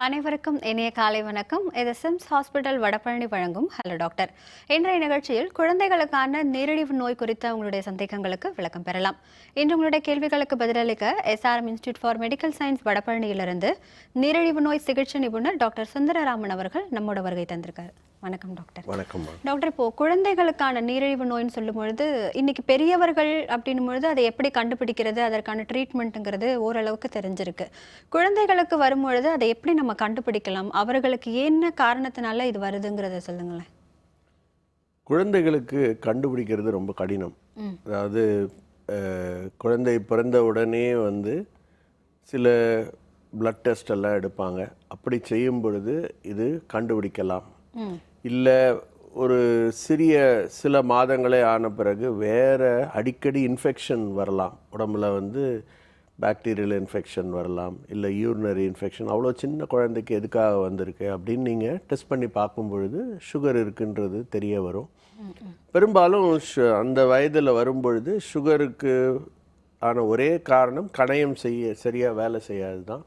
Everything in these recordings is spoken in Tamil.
அனைவருக்கும் இனிய காலை வணக்கம். இது சிம்ஸ் ஹாஸ்பிட்டல் வடபழனி வழங்கும் ஹலோ டாக்டர். இன்றைய நிகழ்ச்சியில் குழந்தைகளுக்கான நீரிழிவு நோய் குறித்த உங்களுடைய சந்தேகங்களுக்கு விளக்கம் பெறலாம். இன்று உங்களுடைய கேள்விகளுக்கு பதிலளிக்க SRM institute for medical science வடபழனியிலிருந்து நீரிழிவு நோய் சிகிச்சை நிபுணர் டாக்டர் சுந்தரராமன் அவர்கள் நம்மோட வருகை தந்திருக்காரு. வணக்கம் டாக்டர். வணக்கம் டாக்டர். இப்போ குழந்தைகளுக்கான நீரிழிவு நோய்னு சொல்லும் பொழுது இன்னைக்கு பெரியவர்கள் அப்படின்னும் பொழுது அதை எப்படி கண்டுபிடிக்கிறது, அதற்கான ட்ரீட்மெண்ட்டுங்கிறது ஓரளவுக்கு தெரிஞ்சிருக்கு. குழந்தைகளுக்கு வரும்பொழுது அதை எப்படி நம்ம கண்டுபிடிக்கலாம், அவர்களுக்கு என்ன காரணத்தினால இது வருதுங்கிறத சொல்லுங்களேன். குழந்தைகளுக்கு கண்டுபிடிக்கிறது ரொம்ப கடினம். அதாவது குழந்தை பிறந்த உடனே சில பிளட் டெஸ்ட் எல்லாம் எடுப்பாங்க. அப்படி செய்யும் பொழுது இது கண்டுபிடிக்கலாம். இல்லை ஒரு சில மாதங்களே ஆன பிறகு வேறு அடிக்கடி இன்ஃபெக்ஷன் வரலாம். உடம்புல பாக்டீரியல் இன்ஃபெக்ஷன் வரலாம், இல்லை யூரினரி இன்ஃபெக்ஷன். அவ்வளோ சின்ன குழந்தைக்கு எதுக்காக வந்திருக்கு அப்படின்னு நீங்கள் டெஸ்ட் பண்ணி பார்க்கும் பொழுது சுகர் இருக்குன்றது தெரிய வரும். பெரும்பாலும் அந்த வயதில் வரும்பொழுது சுகருக்கு ஆன ஒரே காரணம் கணையம் சரியாக வேலை செய்யாது தான்.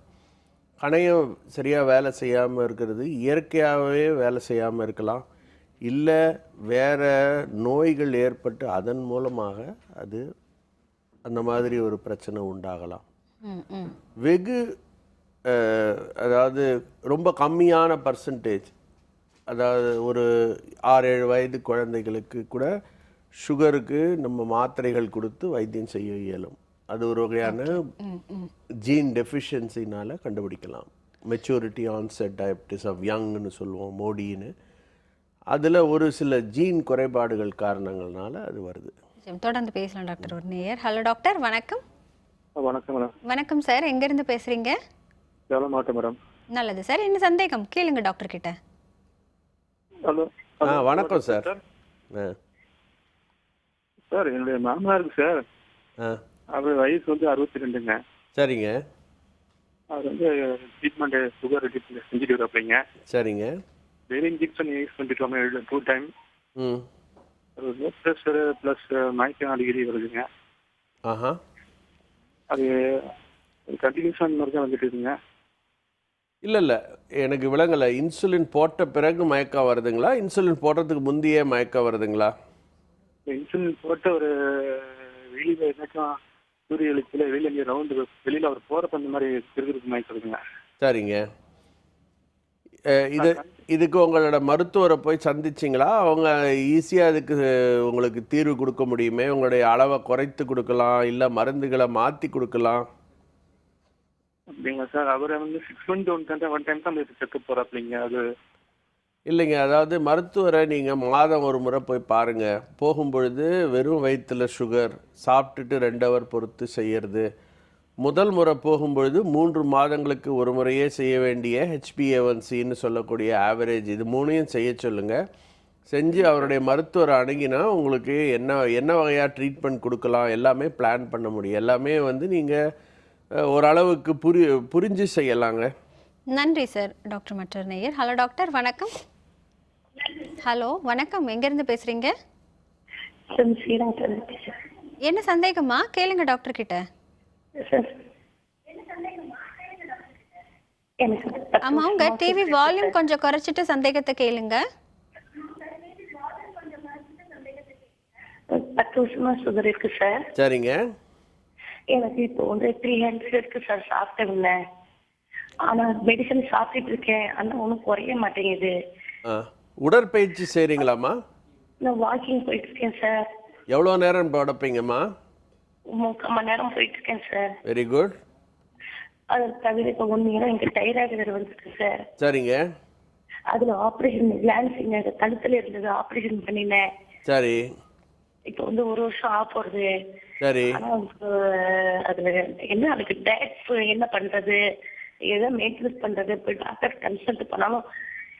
கணையம் சரியாக வேலை செய்யாமல் இருக்கிறது இயற்கையாகவே வேலை செய்யாமல் இருக்கலாம், இல்லை வேறு நோய்கள் ஏற்பட்டு அதன் மூலமாக அது அந்த மாதிரி ஒரு பிரச்சனை உண்டாகலாம். வெகு அதாவது ரொம்ப கம்மியான பர்சன்டேஜ், அதாவது ஒரு 6-7 வயது குழந்தைகளுக்கு கூட சுகருக்கு நம்ம மாத்திரைகள் கொடுத்து வைத்தியம் செய்ய இயலும். அது ஒரு வகையான ஜீன் டெஃபிஷியன்சினால் கண்டுபிடிக்கலாம். மெச்சூரிட்டி ஆன்செட் டயபிட்டிஸ் ஆஃப் யங்னு சொல்லுவோம், மோடின்னு. அதில் ஒரு சில ஜீன் குறைபாடுகள் காரணங்கள்னால அது வருது. தொடர்ந்து பேசலாம் டாக்டர். ஒரு நேயர். ஹலோ டாக்டர், வணக்கம். வணக்கம் மேடம். வணக்கம் சார், எங்கேருந்து பேசுகிறீங்க? சேலம் மாவட்டம் மேடம். நல்லது சார், என்ன சந்தேகம் கேளுங்க டாக்டர் கிட்ட. ஹலோ. வணக்கம் சார். சார், என்னுடைய மாமனாருக்கு சார், அவர் வயசு 62ங்க. சரிங்க. அவர் ட்ரீட்மெண்ட் சுகர் ட்ரீட்மெண்ட் செஞ்சுட்டு இருப்பீங்க. சரிங்க. டெய்லி இன்ஜெக்ஷன் யூஸ் பண்ணிட்டு 2 டைம். லோ ப்ரெஷர் ப்ளஸ் மயக்கம் அடிக்கடி வருதுங்க. அது கண்டினியூஸாக அந்த மாதிரி தான் வந்துட்டு இருக்குங்க. இல்லை எனக்கு விளங்கலை. இன்சுலின் போட்ட பிறகு மயக்கம் வருதுங்களா, இன்சுலின் போடுறதுக்கு முந்தைய மயக்கம் வருதுங்களா? இன்சுலின் போட்ட ஒரு வெளியில் ஏதாச்சும் சூரிய வெளிச்சத்தில் வெளியில் ரவுண்டு வெளியில் அவர் போகிறப்ப அந்த மாதிரி திருக்கிறதுக்கு மயக்கிறதுங்க. சரிங்க. இதுக்கு உங்களோட மருத்துவரை போய் சந்திச்சிங்களா? அவங்க ஈஸியாக அதுக்கு உங்களுக்கு தீர்வு கொடுக்க முடியுமே. உங்களுடைய அளவை குறைத்து கொடுக்கலாம், இல்லை மருந்துகளை மாற்றி கொடுக்கலாம். அப்படிங்களா சார்? அவரை 6 months ஒன் டைம் தான் செக்கப் போகிறாப்பிங்க. அது இல்லைங்க, அதாவது மருத்துவரை நீங்கள் மாதம் ஒரு முறை போய் பாருங்கள். போகும்பொழுது வெறும் வயிற்றில் சுகர் சாப்பிட்டுட்டு 2 hour பொறுத்து செய்கிறது. முதல் முறை போகும்பொழுது 3 மாதங்களுக்கு ஒரு முறையே செய்ய வேண்டிய HbA1cன்னு சொல்லக்கூடிய ஆவரேஜ், இது 3ஐயும் செய்ய சொல்லுங்கள். செஞ்சு அவருடைய மருத்துவரை அணுகினா உங்களுக்கு என்ன வகையாக ட்ரீட்மெண்ட் கொடுக்கலாம் எல்லாமே பிளான் பண்ண முடியும். எல்லாமே நீங்கள் ஓரளவுக்கு புரிஞ்சு செய்யலாங்க. நன்றி சார். டாக்டர் மற்ற நேயர். ஹலோ டாக்டர், வணக்கம். ஹலோ வணக்கம், எங்கேருந்து பேசுகிறீங்க? என்ன சந்தேகமா கேளுங்க டாக்டர் கிட்ட. ஆமா, உங்க டிவி வால்யூம் கொஞ்சம் குறைச்சிட்டு சந்தேகத்தை கேளுங்க. 10 வருஷமா சுகர் இருக்கு சார். சரிங்க. எனக்கு இப்போ 300 இருக்கு சார். சாப்பிட்டதில்ல, ஆனா மெடிசன் சாப்பிட்டு இருக்கேன், ஆனா ஒன்றும் குறைய மாட்டேங்குது. உடற்பயிற்சி செய்கிறீங்களாம்மா? நான் வாக்கிங் போயிட்டு இருக்கேன் சார். எவ்வளோ நேரம் நடப்பீங்கம்மா? 3 மணி நேரம் போயிட்டு இருக்கேன் சார். Very good. அது தவிர இப்போ 1 year எனக்கு தைராய்டு வேறு வந்துருக்கு சார். சரிங்க. அதில் ஆப்ரேஷன் கிளான்சிங் கழுத்தில் இருந்தது, ஆப்ரேஷன் பண்ணினேன். சரி. இப்போ 1 வருஷம் ஆக போகிறது. சரி. ஆனால் அதில் என்ன, அதுக்கு டயட் என்ன பண்ணுறது, எதை மெயின்டெனன்ஸ் பண்ணுறது, இப்போ டாக்டர் கன்சல்ட் பண்ணாலும்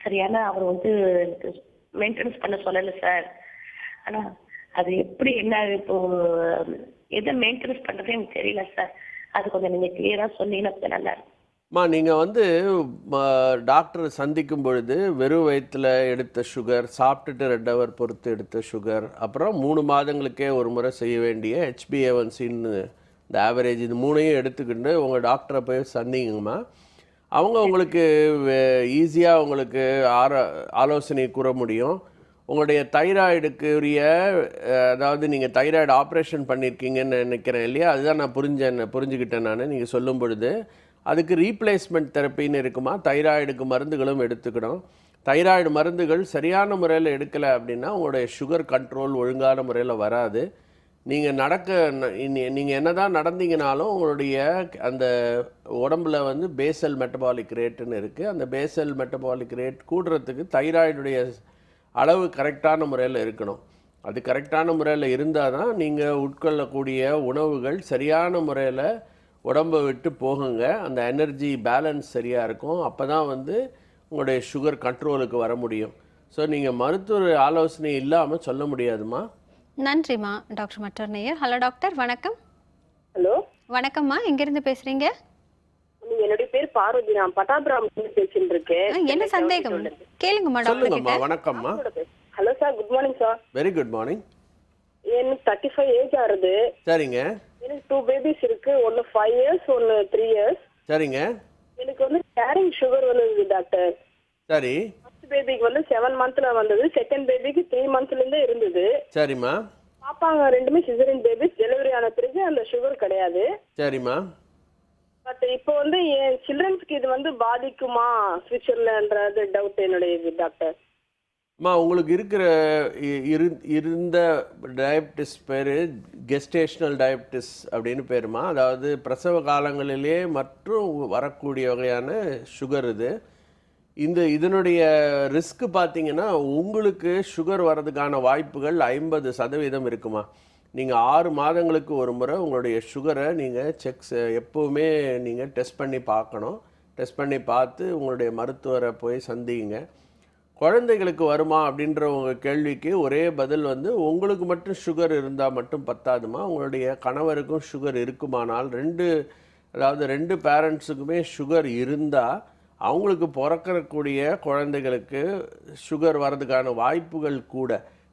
சரியான அவர் எனக்கு மெயின்டெனன்ஸ் பண்ண சொல்லலை சார். ஆனால் அது எப்படி என்ன இப்போ எதை மெயின்டெனன்ஸ் பண்றது எனக்கு தெரியல சார். அது கொஞ்சம் நீங்க கிளியரா சொன்னீங்கன்னா கொஞ்சம் நல்லா இருக்கும். நீங்கள் வந்து டாக்டரை சந்திக்கும் பொழுது வெறும் வயிற்றில் எடுத்த சுகர், சாப்பிட்டுட்டு 2 ஹவர் பொறுத்து எடுத்த சுகர், அப்புறம் 3 மாதங்களுக்கே ஒரு முறை செய்ய வேண்டிய HbA1cன்னு இந்த ஆவரேஜ், இது 3ஐயும் எடுத்துக்கிட்டு உங்கள் டாக்டரை போய் சந்திங்கம்மா. அவங்க உங்களுக்கு ஈஸியாக உங்களுக்கு ஆலோசனை கூற முடியும். உங்களுடைய தைராய்டுக்குரிய அதாவது நீங்கள் தைராய்டு ஆப்ரேஷன் பண்ணியிருக்கீங்கன்னு நினைக்கிறேன் இல்லையா? அதுதான் நான் புரிஞ்சுக்கிட்டேன் நான் நீங்கள் சொல்லும் பொழுது. அதுக்கு ரீப்ளேஸ்மெண்ட் தெரப்பின்னு இருக்குமா, தைராய்டுக்கு மருந்துகளும் எடுத்துக்கணும். தைராய்டு மருந்துகள் சரியான முறையில் எடுக்கலை அப்படின்னா உங்களுடைய சுகர் கண்ட்ரோல் ஒழுங்கான முறையில் வராது. நீங்கள் என்ன தான் நடந்தீங்கனாலும் உங்களுடைய அந்த உடம்புல வந்து பேசல் மெட்டபாலிக் ரேட்டுன்னு இருக்குது. அந்த பேசல் மெட்டபாலிக் ரேட் கூடுறதுக்கு தைராய்டுடைய அளவு கரெக்டான முறையில் இருக்கணும். அது கரெக்டான முறையில் இருந்தால் தான் நீங்கள் உட்கொள்ளக்கூடிய உணவுகள் சரியான முறையில் உடம்பை விட்டு போகுங்க. அந்த எனர்ஜி பேலன்ஸ் சரியாக இருக்கும். அப்போ தான் வந்து உங்களுடைய சுகர் கண்ட்ரோலுக்கு வர முடியும். ஸோ நீங்கள் மருத்துவ ஆலோசனை இல்லாமல் சொல்ல முடியாதுமா. நன்றிம்மா. டாக்டர் மற்றொரு நேயர். ஹலோ டாக்டர், வணக்கம். ஹலோ, வணக்கம்மா. எங்கிருந்து பேசுறீங்க? என்னுடைய பேர் பார்வதி. நான் பட்டாபுரம் பேசிட்டு இருக்கேன். என்ன சந்தேகம் கேளுங்கம்மா டாக்டர் சொல்லுங்கம்மா. கிட்ட. வணக்கம்மா. Hello sir, good morning sir. Very good morning. எனக்கு 35 ஏஜ் ஆகுது. சரிங்க. எனக்கு 2 பேபிஸ் இருக்கு. ஒன்னு 5 years, ஒன்னு 3 years. சரிங்க. எனக்கு வந்து கேரிங் சுகர் வந்தது டாக்டர். சரி. ஃபர்ஸ்ட் பேபிக்கு வந்து 7 monthsல வந்தது. செகண்ட் பேபிக்கு 3 monthsல இருந்தே இருந்தது. சரிம்மா. பாப்பாங்க ரெண்டுமே சிசரியன் பேபிஸ். டெலிவரி ஆன பிறகு அந்த சுகர் கிடையாது. சரிம்மா. பட் இப்போ வந்து என் சில்ட்ரன்ஸ்க்கு இது வந்து பாதிக்குமா ஃபியூச்சர்லன்றது டவுட் என்னுடைய டாக்டர். உங்களுக்கு இருக்கிற இருந்த டயபிட்டிஸ் பேர் கெஸ்டேஷனல் டயபிட்டிஸ் அப்படின்னு பேருமா. அதாவது பிரசவ காலங்களிலே மற்றும் வரக்கூடிய வகையான சுகர் இது. இதனுடைய ரிஸ்க் பார்த்தீங்கன்னா உங்களுக்கு சுகர் வர்றதுக்கான வாய்ப்புகள் 50% இருக்குமா. நீங்கள் 6 மாதங்களுக்கு ஒரு முறை உங்களுடைய சுகரை நீங்கள் எப்போவுமே நீங்கள் டெஸ்ட் பண்ணி பார்க்கணும். டெஸ்ட் பண்ணி பார்த்து உங்களுடைய மருத்துவரை போய் சந்திங்க. குழந்தைகளுக்கு வருமா அப்படின்ற உங்கள் கேள்விக்கு ஒரே பதில் வந்து உங்களுக்கு மட்டும் சுகர் இருந்தால் மட்டும் பத்தாதுமா. உங்களுடைய கணவருக்கும் சுகர் இருக்குமானால் அதாவது 2 பேரண்ட்ஸுக்குமே சுகர் இருந்தால் அவங்களுக்கு பிறக்கக்கூடிய குழந்தைகளுக்கு சுகர் வர்றதுக்கான வாய்ப்புகள் கூட.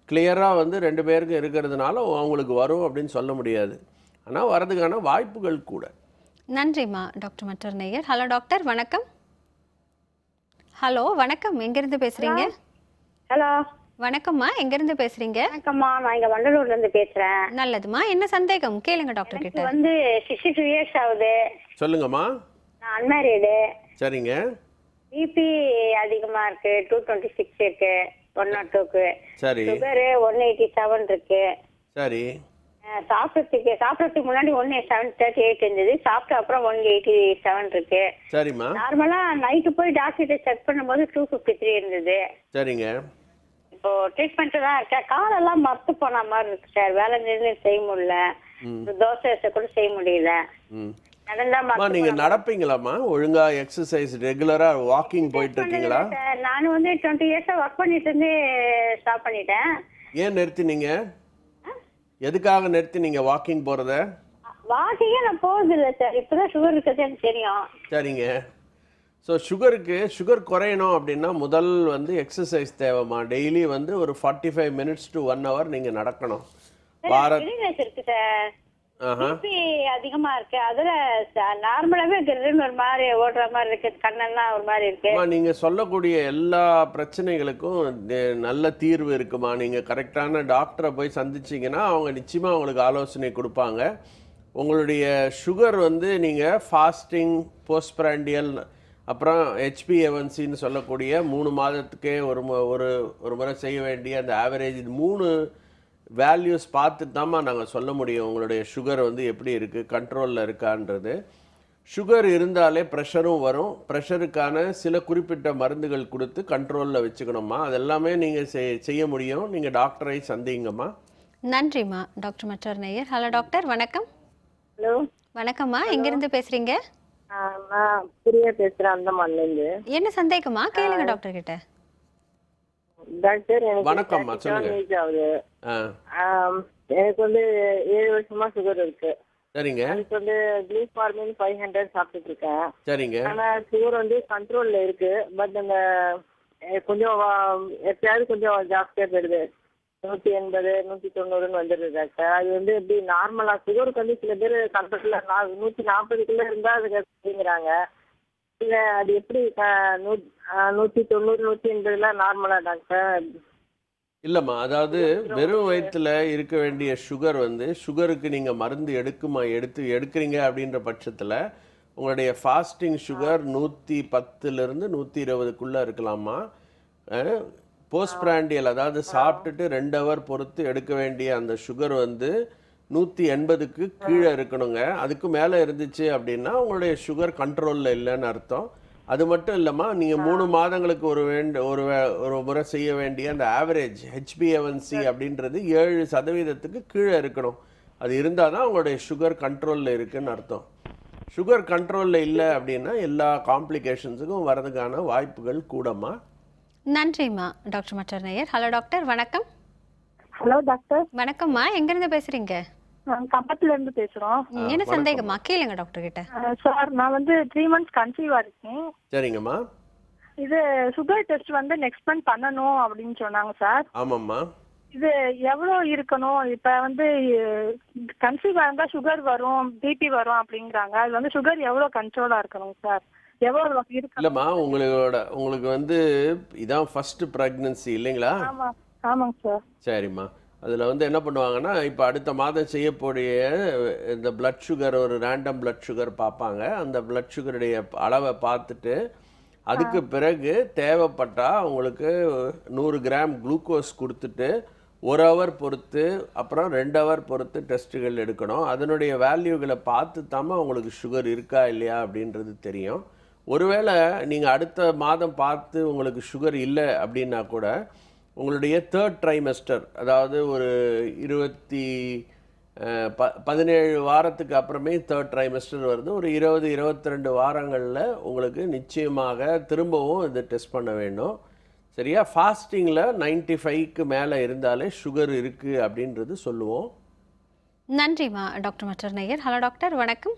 கிளியராக வந்து 2 பேருக்கும் இருக்கிறதுனால அவங்களுக்கு வரும் அப்படின்னு சொல்ல முடியாது. ஆனால் வர்றதுக்கான வாய்ப்புகள் கூட. நன்றிம்மா. டாக்டர் மற்றொரு நேயர். ஹலோ டாக்டர், வணக்கம். ஹலோ, வணக்கம். எங்கிருந்து பேசுறீங்க? ஹலோ, வணக்கம்மா. எங்கிருந்து பேசுறீங்க? வணக்கம்மா. நான் இங்க வண்டலூர்ல இருந்து பேசுறேன். நல்லதுமா. என்ன சந்தேகம் கேளுங்க டாக்டர் கிட்ட. எனக்கு வந்து 62 years ஆகுது. சொல்லுங்கம்மா. நான் அன்மேரிடு. சரிங்க. பிபி அதிகமா இருக்கு. 226 இருக்கு. 102க்கு. சரி. சுகர் 187 இருக்கு. சரி. சாப்பிட்றதுக்கு முன்னாடி 138 இருந்தது. சாப்பிட்ட அப்புறம் 187 இருக்கு. சரிம்மா. நார்மலா நைட்டு போய் டாக்டர் செக் பண்ணும்போது 253 இருந்தது. சரிங்க. இப்போ ட்ரீட்மெண்ட் தான் இருக்கேன். காலெல்லாம் மத்து போன மாதிரி இருக்கு சார். வேலை நின்று செய்ய முடியல. தோசை கூட செய்ய முடியல. நீங்க நடப்பீங்களாமா? ஒழுங்கா எக்ஸசைஸ் ரெகுலரா வாக்கிங் போயிட்டு இருக்கீங்களா? நான் வந்து 20 years ஒர்க் பண்ணிட்டு இருந்து ஸ்டாப் பண்ணிட்டேன். ஏன் நிறுத்தினீங்க? எதுக்காக நிறுத்தினீங்க வாக்கிங் போறத? வாக்கிங்கே நான் போறது இல்லை சார். இப்பதான் சுகர் இருக்கிறது எனக்கு தெரியும். சரிங்க. ஸோ சுகர் குறையணும் அப்படின்னா முதல் வந்து எக்ஸசைஸ் தேவைமா. டெய்லி வந்து ஒரு 45 minutes to 1 hour நீங்க நடக்கணும். இருக்கு சார். பிபி அதிகமா இருக்கு. அதுல நார்மலாவே ஒரு மாதிரி ஓடுற மாதிரி இருக்கு. கண்ணெல்லாம் ஒரு மாதிரி இருக்கு. நீங்க சொல்லக்கூடிய எல்லா பிரச்சனைகளுக்கும் நல்ல தீர்வு இருக்குமா. நீங்க கரெக்டான டாக்டரை போய் சந்திச்சீங்கன்னா அவங்க நிச்சயமா உங்களுக்கு ஆலோசனை கொடுப்பாங்க. உங்களுடைய சுகர் வந்து நீங்க ஃபாஸ்டிங், போஸ்ட்பிராண்டியல், அப்புறம் HbA1cன்னு சொல்லக்கூடிய 3 மாதத்துக்கே ஒரு முறை செய்ய வேண்டிய அந்த ஆவரேஜ் 3 வேல்யூஸ் பார்த்துட்டு தாம்மா நாங்கள் சொல்ல முடியும் உங்களுடைய சுகர் வந்து எப்படி இருக்குது, கண்ட்ரோலில் இருக்கான்றது. சுகர் இருந்தாலே ப்ரெஷரும் வரும். ப்ரெஷருக்கான சில குறிப்பிட்ட மருந்துகள் கொடுத்து கண்ட்ரோலில் வச்சுக்கணும்மா. அதெல்லாமே நீங்கள் செய்ய முடியும். நீங்கள் டாக்டரை சந்திங்கம்மா. நன்றிம்மா. டாக்டர் மற்றொரு நேயர். ஹலோ டாக்டர், வணக்கம். ஹலோ, வணக்கம்மா. எங்கிருந்து பேசுறீங்க? நான் பிரியா பேசுறேன், அந்தமான்லேருந்து. என்ன சந்தேகமா கேளுங்க டாக்டர் கிட்ட. டாக்டர், எனக்கு வணக்கம்மா, சொல்லுங்க. ஏஜ் ஆகுது. எனக்கு வந்து 7 வருஷமா சுகர் இருக்கு. சரிங்க அதுக்கு வந்து குளூஃபார்மின் 500 சாப்பிட்டுட்டு இருக்கேன். சரிங்க ஆனா சுகர் வந்து கண்ட்ரோல்ல இருக்கு. பட் அந்த கொஞ்சம் எப்பயாவது கொஞ்சம் ஜாஸ்தியா போயிடுது. 180 190 வந்துடுது டாக்டர். அது வந்து எப்படி நார்மலா சுகருக்கு வந்து சில பேர் கண்ட்ரோல்ல 140 இருந்தா அது அப்படிங்கிறாங்க. இல்ல அது எப்படி 190 180 நார்மலா டாக்டர்? இல்லைம்மா, அதாவது வெறும் வயிற்றுல இருக்க வேண்டிய சுகர் வந்து சுகருக்கு நீங்கள் மருந்து எடுக்கிறீங்க அப்படின்ற பட்சத்தில் உங்களுடைய ஃபாஸ்டிங் சுகர் 110லேருந்து 120க்குள்ளே இருக்கலாமா. போஸ்ட் பிராண்டியல், அதாவது சாப்பிட்டுட்டு 2 ஹவர் பொறுத்து எடுக்க வேண்டிய அந்த சுகர் வந்து 180க்கு கீழே இருக்கணுங்க. அதுக்கு மேலே இருந்துச்சு அப்படின்னா உங்களுடைய சுகர் கண்ட்ரோலில் இல்லைன்னு அர்த்தம். அது மட்டும் இல்லாமல் நீங்கள் 3 மாதங்களுக்கு ஒரு முறை செய்ய வேண்டிய அந்த ஆவரேஜ் HbA1c அப்படின்றது 7% கீழே இருக்கணும். அது இருந்தால் தான் உங்களுடைய சுகர் கண்ட்ரோலில் இருக்குன்னு அர்த்தம். சுகர் கண்ட்ரோலில் இல்லை அப்படின்னா எல்லா காம்ப்ளிகேஷன்ஸுக்கும் வரதுக்கான வாய்ப்புகள் கூடமா. நன்றிம்மா டாக்டர் மற்றொரு நேயர். ஹலோ டாக்டர், வணக்கம். Hello doctor. வணக்கம்மா, எங்கேருந்து பேசுறீங்க? நாங்கள் கம்பத்துல இருந்து பேசுறோம். என்ன சந்தேகமா கேளுங்க டாக்டர் கிட்ட. சார், நான் வந்து 3 months கன்சீவா இருக்கேன். சரிங்கம்மா. இது சுகர் டெஸ்ட் வந்து நெக்ஸ்ட் மந்த் பண்ணணும் அப்படின்னு சொன்னாங்க சார். ஆமாம்மா. இது எவ்வளோ இருக்கணும்? இப்ப வந்து கன்சீவா இருந்தா சுகர் வரும், பிபி வரும் அப்படிங்கிறாங்க. அது வந்து சுகர் எவ்வளோ கண்ட்ரோலா இருக்கணும் சார்? எவ்வளோ இருக்கு? இல்லைம்மா, உங்களுக்கு வந்து இதான் ஃபர்ஸ்ட் ப்ரெக்னன்சி இல்லைங்களா? ஆமா, ஆமாங்க சார். சரிம்மா, அதில் வந்து என்ன பண்ணுவாங்கன்னா, இப்போ அடுத்த மாதம் செய்யக்கூடிய இந்த பிளட் சுகர், ஒரு ரேண்டம் பிளட் சுகர் பார்ப்பாங்க. அந்த பிளட் சுகருடைய அளவை பார்த்துட்டு அதுக்கு பிறகு தேவைப்பட்டால் உங்களுக்கு 100 கிராம் குளுக்கோஸ் கொடுத்துட்டு 1 ஹவர் பொறுத்து அப்புறம் 2 ஹவர் பொறுத்து டெஸ்ட்டுகள் எடுக்கணும். அதனுடைய வேல்யூகளை பார்த்து தாம உங்களுக்கு சுகர் இருக்கா இல்லையா அப்படின்றது தெரியும். ஒருவேளை நீங்கள் அடுத்த மாதம் பார்த்து உங்களுக்கு சுகர் இல்லை அப்படின்னா கூட உங்களுடைய 3rd trimester, அதாவது ஒரு 17 வாரத்துக்கு அப்புறமே 3rd trimester வருது. ஒரு 22 வாரங்களில் உங்களுக்கு நிச்சயமாக திரும்பவும் இது டெஸ்ட் பண்ண வேண்டும். சரியா? ஃபாஸ்டிங்கில் 95க்கு மேலே இருந்தாலே சுகர் இருக்குது அப்படின்றது சொல்லுவோம். நன்றிம்மா டாக்டர் மற்றொரு நேயர். ஹலோ டாக்டர், வணக்கம்.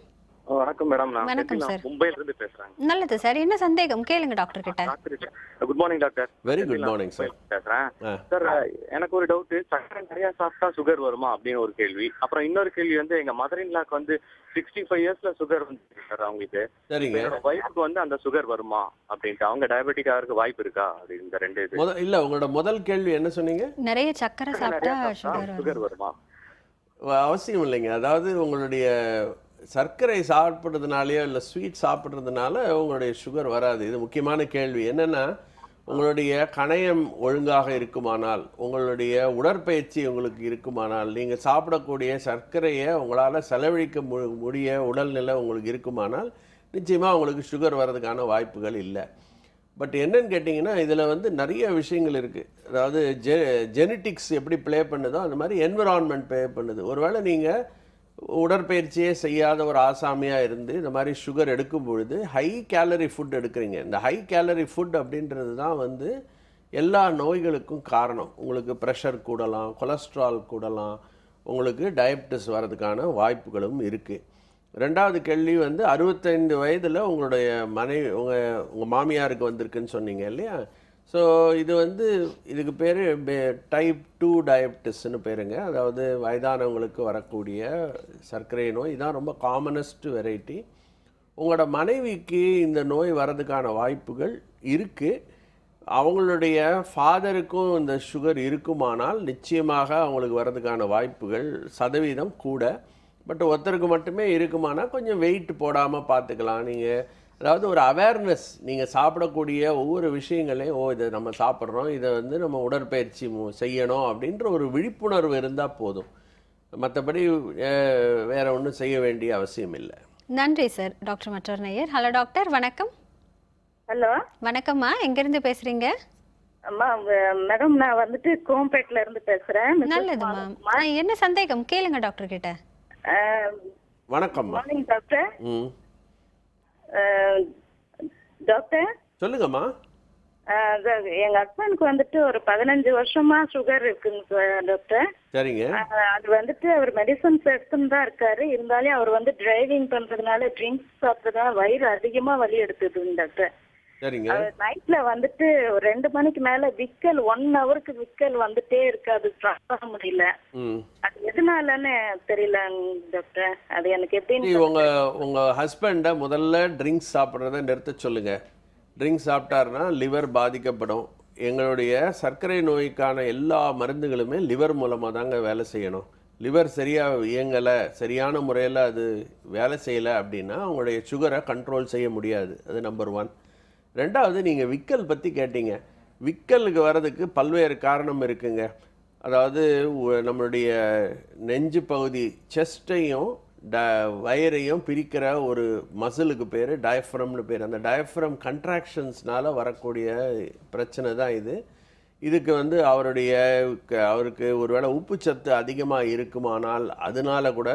வணக்கம் மேடம். வணக்கம் சார். மும்பைல இருந்து பேசுறேன். நல்லது சார், என்ன சந்தேகம் கேளுங்க டாக்டர் கிட்ட. Good morning doctor. Very good morning sir. பேசுறேன் சார். எனக்கு ஒரு டவுட், சக்கரை நிறைய சாப்பிட்டா சுகர் வருமா அப்படின்னு ஒரு கேள்வி. அப்புறம் இன்னொரு கேள்வி வந்து எங்க மதர் இன் லாக்கு வந்து 65 இயர்ஸ்ல சுகர் வந்து சார் அவங்களுக்கு. சரிங்க. வைஃப்க்கு வந்து அந்த சுகர் வருமா அப்படின்ட்டு, அவங்க டயபெட்டிக்கா இருக்க வாய்ப்பு இருக்கா? அது இந்த 2 இது. இல்ல, உங்களோட முதல் கேள்வி என்ன சொன்னீங்க? நிறைய சக்கரை சாப்பிட்டா சுகர் வருமா? அவசியம் இல்லைங்க. அதாவது உங்களுடைய சர்க்கரை சாப்பிட்றதுனாலையோ இல்லை ஸ்வீட் சாப்பிட்றதுனால உங்களுடைய சுகர் வராது. இது முக்கியமான கேள்வி. என்னென்னா, உங்களுடைய கணையம் ஒழுங்காக இருக்குமானால், உங்களுடைய உடற்பயிற்சி உங்களுக்கு இருக்குமானால், நீங்கள் சாப்பிடக்கூடிய சர்க்கரையை உங்களால் செலவழிக்க முடிய உடல்நிலை உங்களுக்கு இருக்குமானால் நிச்சயமாக உங்களுக்கு சுகர் வர்றதுக்கான வாய்ப்புகள் இல்லை. பட் என்னன்னு கேட்டிங்கன்னா, இதில் வந்து நிறைய விஷயங்கள் இருக்குது. அதாவது ஜெனட்டிக்ஸ் எப்படி ப்ளே பண்ணுதோ அந்த மாதிரி என்விரான்மெண்ட் ப்ளே பண்ணுது. ஒருவேளை நீங்கள் உடற்பயிற்சியே செய்யாத ஒரு ஆசாமியாக இருந்து இந்த மாதிரி சுகர் எடுக்கும் பொழுது ஹை கேலரி ஃபுட் எடுக்கிறீங்க. இந்த ஹை கேலரி ஃபுட் அப்படின்றது தான் வந்து எல்லா நோய்களுக்கும் காரணம். உங்களுக்கு ப்ரெஷர் கூடலாம், கொலஸ்ட்ரால் கூடலாம், உங்களுக்கு டயபெட்டிஸ் வர்றதுக்கான வாய்ப்புகளும் இருக்குது. 2வது கேள்வி வந்து 65 வயதில் உங்களுடைய உங்கள் மாமியாருக்கு வந்திருக்குன்னு சொன்னீங்க இல்லையா? ஸோ இது வந்து இதுக்கு பேர் டைப் 2 டயபெட்டிஸ்ன்னு பேருங்க. அதாவது வயதானவங்களுக்கு வரக்கூடிய சர்க்கரை நோய். இதான் ரொம்ப காமனஸ்ட் வெரைட்டி. உங்களோட மனைவிக்கு இந்த நோய் வர்றதுக்கான வாய்ப்புகள் இருக்குது. அவங்களுடைய ஃபாதருக்கும் இந்த சுகர் இருக்குமானால் நிச்சயமாக அவங்களுக்கு வர்றதுக்கான வாய்ப்புகள் சதவீதம் கூட. பட் ஒருத்தருக்கு மட்டுமே இருக்குமானால் கொஞ்சம் வெயிட் போடாமல் பார்த்துக்கலாம். நீங்கள் அதாவது ஒரு அவேர்னஸ், நீங்கள் சாப்பிடக்கூடிய ஒவ்வொரு விஷயங்களையும் இதை நம்ம சாப்பிட்றோம், இதை வந்து நம்ம உடற்பயிற்சி செய்யணும் அப்படின்ற ஒரு விழிப்புணர்வு இருந்தால் போதும். மற்றபடி வேறு ஒன்றும் செய்ய வேண்டிய அவசியம் இல்லை. நன்றி சார். டாக்டர் மற்றொரு நேயர். ஹலோ டாக்டர், வணக்கம். ஹலோ வணக்கம்மா, எங்கேருந்து பேசுகிறீங்க? அம்மா மேடம், நான் வந்துட்டு கோம்பேட்ல இருந்து பேசுறேன். நல்லதும்மா, என்ன சந்தேகம் கேளுங்க டாக்டர் கிட்ட. வணக்கம். Morning doctor. டாக்டர் சொல்லுங்கம்மா. எங்க ஹஸ்பண்டுக்கு வந்துட்டு ஒரு 15 வருஷமா சுகர் இருக்குங்க டாக்டர். சரிங்க. அது வந்துட்டு அவர் மெடிசன்ஸ் எடுத்துன்னு தான் இருக்காரு. இருந்தாலும் அவர் வந்து டிரைவிங் பண்றதுனால, ட்ரிங்க்ஸ் சாப்பிட்றதுனால வயிறு அதிகமா வலி எடுத்துதுங்க டாக்டர். சரிங்க. நைட்ல வந்துட்டு ஒரு 2 மணிக்கு மேல விக்கல் 1 ஹவருக்கு விக்கல் வந்துட்டே இருக்கு. அது ஸ்டாப் பண்ண முடியல. அது எதனாலன்னு தெரியல டாக்டர். அது எனக்கு எப்படி உங்க ஹஸ்பண்ட முதல்ல ட்ரிங்க்ஸ் சாப்பிட்றத நிறுத்த சொல்லுங்க. ட்ரிங்க்ஸ் சாப்பிட்டாருன்னா லிவர் பாதிக்கப்படும். எங்களுடைய சர்க்கரை நோய்க்கான எல்லா மருந்துகளுமே லிவர் மூலமாக தாங்க வேலை செய்யணும். லிவர் சரியாக இயங்கலை, சரியான முறையில் அது வேலை செய்யலை அப்படின்னா உங்களுடைய சுகரை கண்ட்ரோல் செய்ய முடியாது. அது நம்பர் 1. 2வது, நீங்கள் விக்கல் பற்றி கேட்டீங்க. விக்கலுக்கு வர்றதுக்கு பல்வேறு காரணம் இருக்குங்க. அதாவது நம்மளுடைய நெஞ்சு பகுதி, செஸ்ட்டையும் வயரையும் பிரிக்கிற ஒரு மசிலுக்கு பேர் டயஃப்ரம்னு பேர். அந்த டயஃப்ரம் கண்ட்ராக்ஷன்ஸ்னால வரக்கூடிய பிரச்சனை தான் இது. இதுக்கு வந்து அவருக்கு ஒருவேளை உப்புச்சத்து அதிகமாக இருக்குமானால் அதனால கூட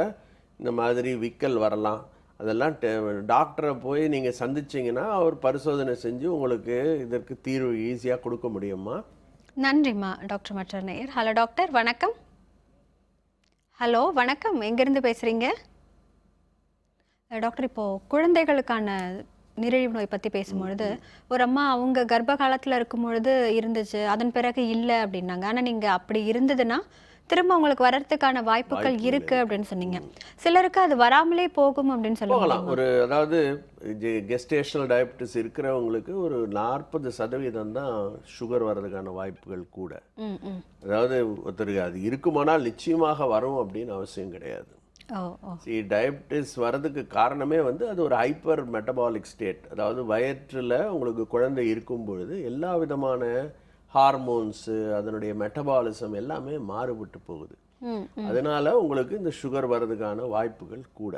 இந்த மாதிரி விக்கல் வரலாம். அதெல்லாம் டாக்டரை போய் நீங்கள் சந்திச்சிங்கன்னா அவர் பரிசோதனை செஞ்சு உங்களுக்கு இதற்கு தீர்வு ஈஸியாக கொடுக்க முடியுமா? நன்றிம்மா டாக்டர். மற்ற நேயர். ஹலோ டாக்டர், வணக்கம். ஹலோ வணக்கம், எங்கேருந்து பேசுகிறீங்க டாக்டர்? இப்போது குழந்தைகளுக்கான நீரிழிவு நோய் பற்றி பேசும்பொழுது ஒரு அம்மா அவங்க கர்ப்ப காலத்தில் இருக்கும் பொழுது இருந்துச்சு, அதன் பிறகு இல்லை அப்படின்னாங்க. ஆனால் நீங்கள் அப்படி இருந்ததுன்னா திரும்ப உங்களுக்கு வர்றதுக்கான வாய்ப்புகள் இருக்கு அப்படின்னு சொன்னீங்க. சிலருக்கு அது வராமலே போகும் அப்படின்னு சொல்லலாம். அதாவது கெஸ்டேஷனல் டயபெட்டிஸ் இருக்கிறவங்களுக்கு ஒரு 40% தான் சுகர் வர்றதுக்கான வாய்ப்புகள் கூட. அதாவது ஒருத்தருக்கு அது இருக்குமானால் நிச்சயமாக வரும் அப்படின்னு அவசியம் கிடையாது. டயபெட்டிஸ் வர்றதுக்கு காரணமே வந்து அது ஒரு ஹைப்பர் மெட்டபாலிக் ஸ்டேட். அதாவது வயிற்றில் உங்களுக்கு குழந்தை இருக்கும் பொழுது எல்லா விதமான ஹார்மோன்ஸு, அதனுடைய மெட்டபாலிசம் எல்லாமே மாறுபட்டு போகுது. அதனால உங்களுக்கு இந்த சுகர் வர்றதுக்கான வாய்ப்புகள் கூட.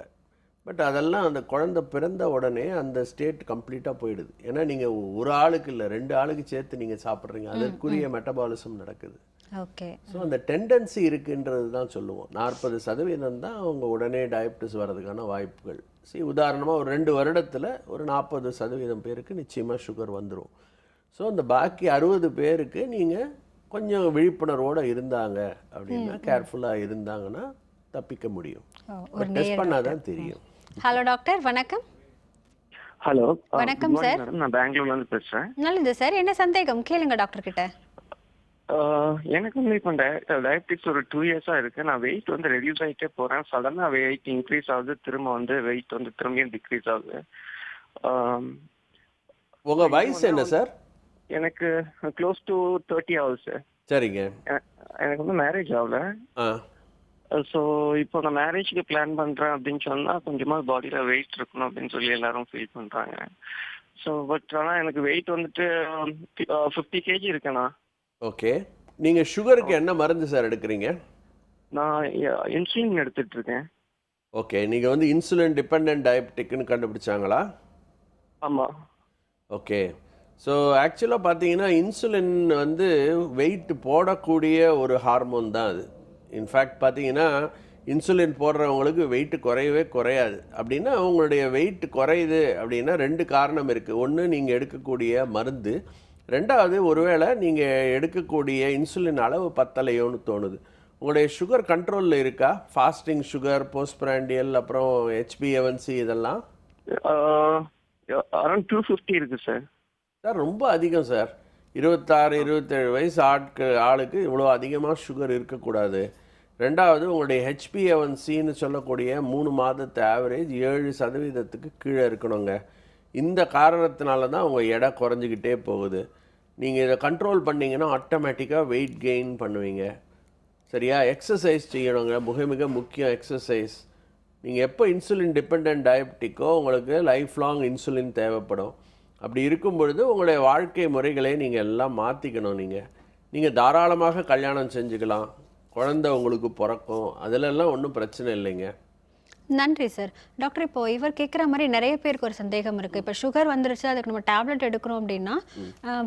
பட் அதெல்லாம் அந்த குழந்தை பிறந்த உடனே அந்த ஸ்டேட் கம்ப்ளீட்டாக போயிடுது. ஏன்னா நீங்கள் ஒரு ஆளுக்கு இல்லை, 2 ஆளுக்கு சேர்த்து நீங்கள் சாப்பிட்றீங்க, அதற்குரிய மெட்டபாலிசம் நடக்குது. ஓகே. ஸோ அந்த டெண்டன்சி இருக்குன்றது தான் சொல்லுவோம். 40% தான் அவங்க உடனே டயபெட்டிஸ் வர்றதுக்கான வாய்ப்புகள். உதாரணமாக ஒரு 2 வருடத்தில் ஒரு 40% பேருக்கு நிச்சயமாக சுகர் வந்துடும். ஸோ அந்த பாக்கி 60 பேருக்கு நீங்கள் கொஞ்சம் விழிப்புணர்வோடு இருந்தாங்க அப்படின்னா, கேர்ஃபுல்லாக இருந்தாங்கன்னா தப்பிக்க முடியும். டெஸ்ட் பண்ணாதான் தெரியும். ஹலோ டாக்டர், வணக்கம். ஹலோ வணக்கம் சார். நான் பெங்களூர்லேருந்து பேசுகிறேன். நல்லது சார், என்ன சந்தேகம் கேளுங்க டாக்டர் கிட்ட. எனக்கு வந்து இப்போ டயபெட்டிக்ஸ் ஒரு 2 இயர்ஸாக இருக்குது. நான் வெயிட் வந்து ரெடியூஸ் ஆகிட்டே போகிறேன். சடனாக வெயிட் இன்க்ரீஸ் ஆகுது, திரும்ப வந்து வெயிட் வந்து திரும்பியும் டிக்ரீஸ் ஆகுது. உங்கள் வயசு என்ன சார்? எனக்கு க்ளோஸ் டு 30 ஆகுது சார். சரிங்க. எனக்கு வந்து மேரேஜ் ஆகல. ஸோ இப்போ நான் மேரேஜ்க்கு பிளான் பண்ணுறேன் அப்படின்னு சொன்னால் கொஞ்சமாக பாடியில் வெயிட் இருக்கணும் அப்படின்னு சொல்லி எல்லாரும் ஃபீல் பண்ணுறாங்க. ஸோ பட் ஆனால் எனக்கு வெயிட் வந்துட்டு 50 kg இருக்கேண்ணா. ஓகே. நீங்கள் சுகருக்கு என்ன மருந்து சார் எடுக்கிறீங்க? நான் இன்சுலின் எடுத்துட்டு இருக்கேன். ஓகே. நீங்கள் வந்து இன்சுலின் டிபெண்டன்ட் டயபெட்டிக்னு கண்டுபிடிச்சாங்களா? ஆமாம். ஓகே. ஸோ ஆக்சுவலாக பார்த்தீங்கன்னா இன்சுலின் வந்து வெயிட் போடக்கூடிய ஒரு ஹார்மோன் தான் அது. இன்ஃபேக்ட் பார்த்தீங்கன்னா இன்சுலின் போடுறவங்களுக்கு வெயிட் குறையவே குறையாது. அப்படின்னா அவங்களுடைய வெயிட் குறையுது அப்படின்னா 2 காரணம் இருக்குது. ஒன்று, நீங்கள் எடுக்கக்கூடிய மருந்து. 2வது, ஒருவேளை நீங்கள் எடுக்கக்கூடிய இன்சுலின் அளவு பத்தலையோன்னு தோணுது. உங்களுடைய சுகர் கண்ட்ரோலில் இருக்கா? ஃபாஸ்டிங் சுகர், போஸ்ட்பிராண்டியல், அப்புறம் HbA1c இதெல்லாம் அரௌண்ட் 250 இருக்குது சார். சார் ரொம்ப அதிகம் சார். 26-27 வயசு ஆளுக்கு இவ்வளோ அதிகமாக சுகர் இருக்கக்கூடாது. 2வது, உங்களுடைய HbA1cன்னு சொல்லக்கூடிய 3 மாதத்து ஆவரேஜ் 7% கீழே இருக்கணுங்க. இந்த காரணத்தினால தான் உங்கள் எடை குறைஞ்சிக்கிட்டே போகுது. நீங்கள் இதை கண்ட்ரோல் பண்ணிங்கன்னா ஆட்டோமேட்டிக்காக வெயிட் கெயின் பண்ணுவீங்க. சரியா? எக்ஸசைஸ் செய்யணுங்க, மிக முக்கியம் எக்ஸசைஸ். நீங்கள் எப்போ இன்சுலின் டிபெண்டன்ட் டயபெட்டிக்கோ உங்களுக்கு லைஃப் லாங் இன்சுலின் தேவைப்படும். அப்படி இருக்கும் பொழுது உங்களுடைய வாழ்க்கை முறைகளை நீங்கள் எல்லாம் மாற்றிக்கணும். நீங்கள் தாராளமாக கல்யாணம் செஞ்சுக்கலாம், குழந்தை உங்களுக்கு பிறக்கும், அதிலெல்லாம் ஒன்றும் பிரச்சனை இல்லைங்க. நன்றி சார். டாக்டர், இப்போ இவர் கேட்குற மாதிரி நிறைய பேருக்கு ஒரு சந்தேகம் இருக்குது. இப்போ சுகர் வந்துருச்சு, அதுக்கு நம்ம டேப்லெட் எடுக்கிறோம் அப்படின்னா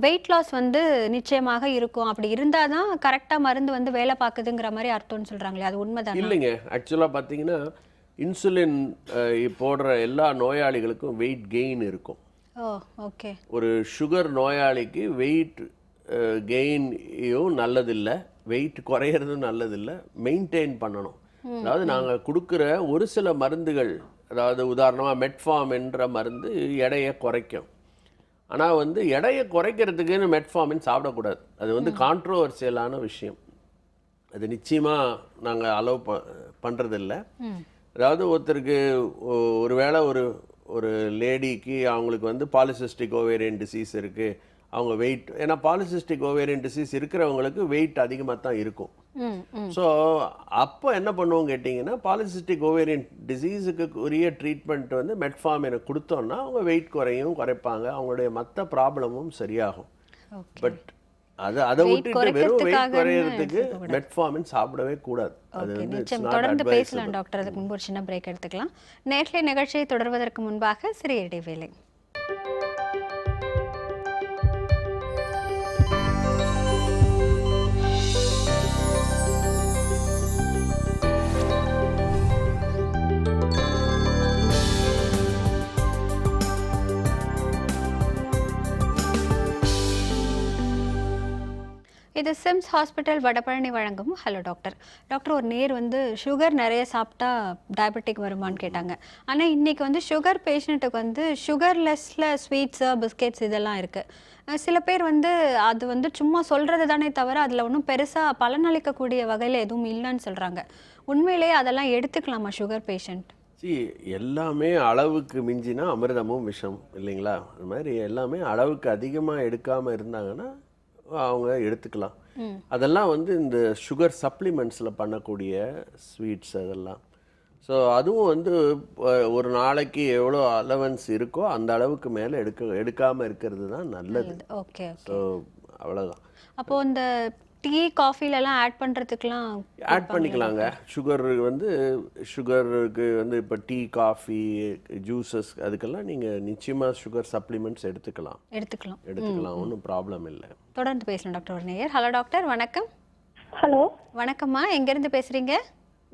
வெயிட் லாஸ் வந்து நிச்சயமாக இருக்கும், அப்படி இருந்தால் தான் கரெக்டாக மருந்து வந்து வேலை பார்க்குதுங்கிற மாதிரி அர்த்தம்னு சொல்கிறாங்களே, அது உண்மைதான் இல்லைங்க? ஆக்சுவலாக பார்த்தீங்கன்னா இன்சுலின் போடுற எல்லா நோயாளிகளுக்கும் வெயிட் கெயின் இருக்கும். ஓ ஓகே. ஒரு சுகர் நோயாளிக்கு வெயிட் கெயின்யும் நல்லதில்லை, வெயிட் குறையிறதும் நல்லதில்லை, மெயின்டைன் பண்ணணும். அதாவது நாங்கள் கொடுக்குற ஒரு சில மருந்துகள், அதாவது உதாரணமாக மெட்ஃபார்ம் என்ற மருந்து எடையை குறைக்கும். ஆனால் வந்து எடையை குறைக்கிறதுக்குன்னு மெட்ஃபார்மின் சாப்பிடக்கூடாது. அது வந்து கான்ட்ரோவர்சியலான விஷயம். அது நிச்சயமாக நாங்கள் அலோவ் பண்ணுறதில்ல. அதாவது ஒருத்தருக்கு ஒருவேளை ஒரு லேடிக்கு அவங்களுக்கு வந்து பாலிசிஸ்டிக் ஓவேரியன் டிசீஸ் இருக்குது, அவங்க வெயிட், ஏன்னா பாலிசிஸ்டிக் ஓவேரியன் டிசீஸ் இருக்கிறவங்களுக்கு வெயிட் அதிகமாக தான் இருக்கும். ஸோ அப்போ என்ன பண்ணுவோம் கேட்டிங்கன்னா, பாலிசிஸ்டிக் ஓவேரியன் டிசீஸுக்கு உரிய ட்ரீட்மெண்ட் வந்து மெட்ஃபார்மினை கொடுத்தோன்னா அவங்க வெயிட் குறைப்பாங்க, அவங்களுடைய மற்ற ப்ராப்ளமும் சரியாகும். பட் அதை விட்டுட்டு வெறும் வெயிட் குறையிறதுக்கு மெட்ஃபார்மின் சாப்பிடவே கூடாது. அது வந்து தொடர்ந்து பேசலாம் டாக்டர். அதுக்கு முன்பு ஒரு சின்ன பிரேக் எடுத்துக்கலாம். நேர்களை நிகழ்ச்சியை தொடர்வதற்கு முன்பாக சிறிய இடைவேளை. இது சிம்ஸ் ஹாஸ்பிட்டல் வடபழனி வழங்கும் ஹலோ டாக்டர். டாக்டர், ஒரு நேர் வந்து சுகர் நிறைய சாப்பிட்டா டயபெட்டிக் வருமானு கேட்டாங்க. ஆனால் இன்றைக்கி வந்து சுகர் பேஷண்ட்டுக்கு வந்து சுகர்லெஸ்ஸில் ஸ்வீட்ஸு பிஸ்கெட்ஸ் இதெல்லாம் இருக்குது. சில பேர் வந்து அது வந்து சும்மா சொல்கிறது தானே தவிர அதில் ஒன்றும் பெருசாக பலனளிக்கக்கூடிய வகையில் எதுவும் இல்லைன்னு சொல்கிறாங்க. உண்மையிலேயே அதெல்லாம் எடுத்துக்கலாமா சுகர் பேஷண்ட்? எல்லாமே அளவுக்கு மிஞ்சினா அமிர்தமும் விஷம் இல்லைங்களா? அது மாதிரி எல்லாமே அளவுக்கு அதிகமாக எடுக்காமல் இருந்தாங்கன்னா அவங்க எடுத்துக்கலாம். அதெல்லாம் வந்து இந்த சுகர் சப்ளிமெண்ட்ஸில் பண்ணக்கூடிய ஸ்வீட்ஸ் அதெல்லாம். ஸோ அதுவும் வந்து ஒரு நாளைக்கு எவ்வளோ அலவன்ஸ் இருக்கோ அந்த அளவுக்கு மேலே எடுக்காமல் இருக்கிறது தான் நல்லது. ஓகே. ஸோ அவ்வளோதான். அப்போது இந்த டீ காஃபிலெல்லாம் ஆட் பண்ணுறதுக்கெலாம் ஆட் பண்ணிக்கலாங்க. சுகருக்கு வந்து இப்போ டீ, காஃபி, ஜூஸஸ் அதுக்கெல்லாம் நீங்கள் நிச்சயமாக சுகர் சப்ளிமெண்ட்ஸ் எடுத்துக்கலாம். ஒன்றும் ப்ராப்ளம் இல்லை. தொடர்ந்து பேசலாம் டாக்டர். ஒரு நேயர். ஹலோ டாக்டர், வணக்கம். ஹலோ வணக்கம்மா, எங்கேருந்து பேசுகிறீங்க?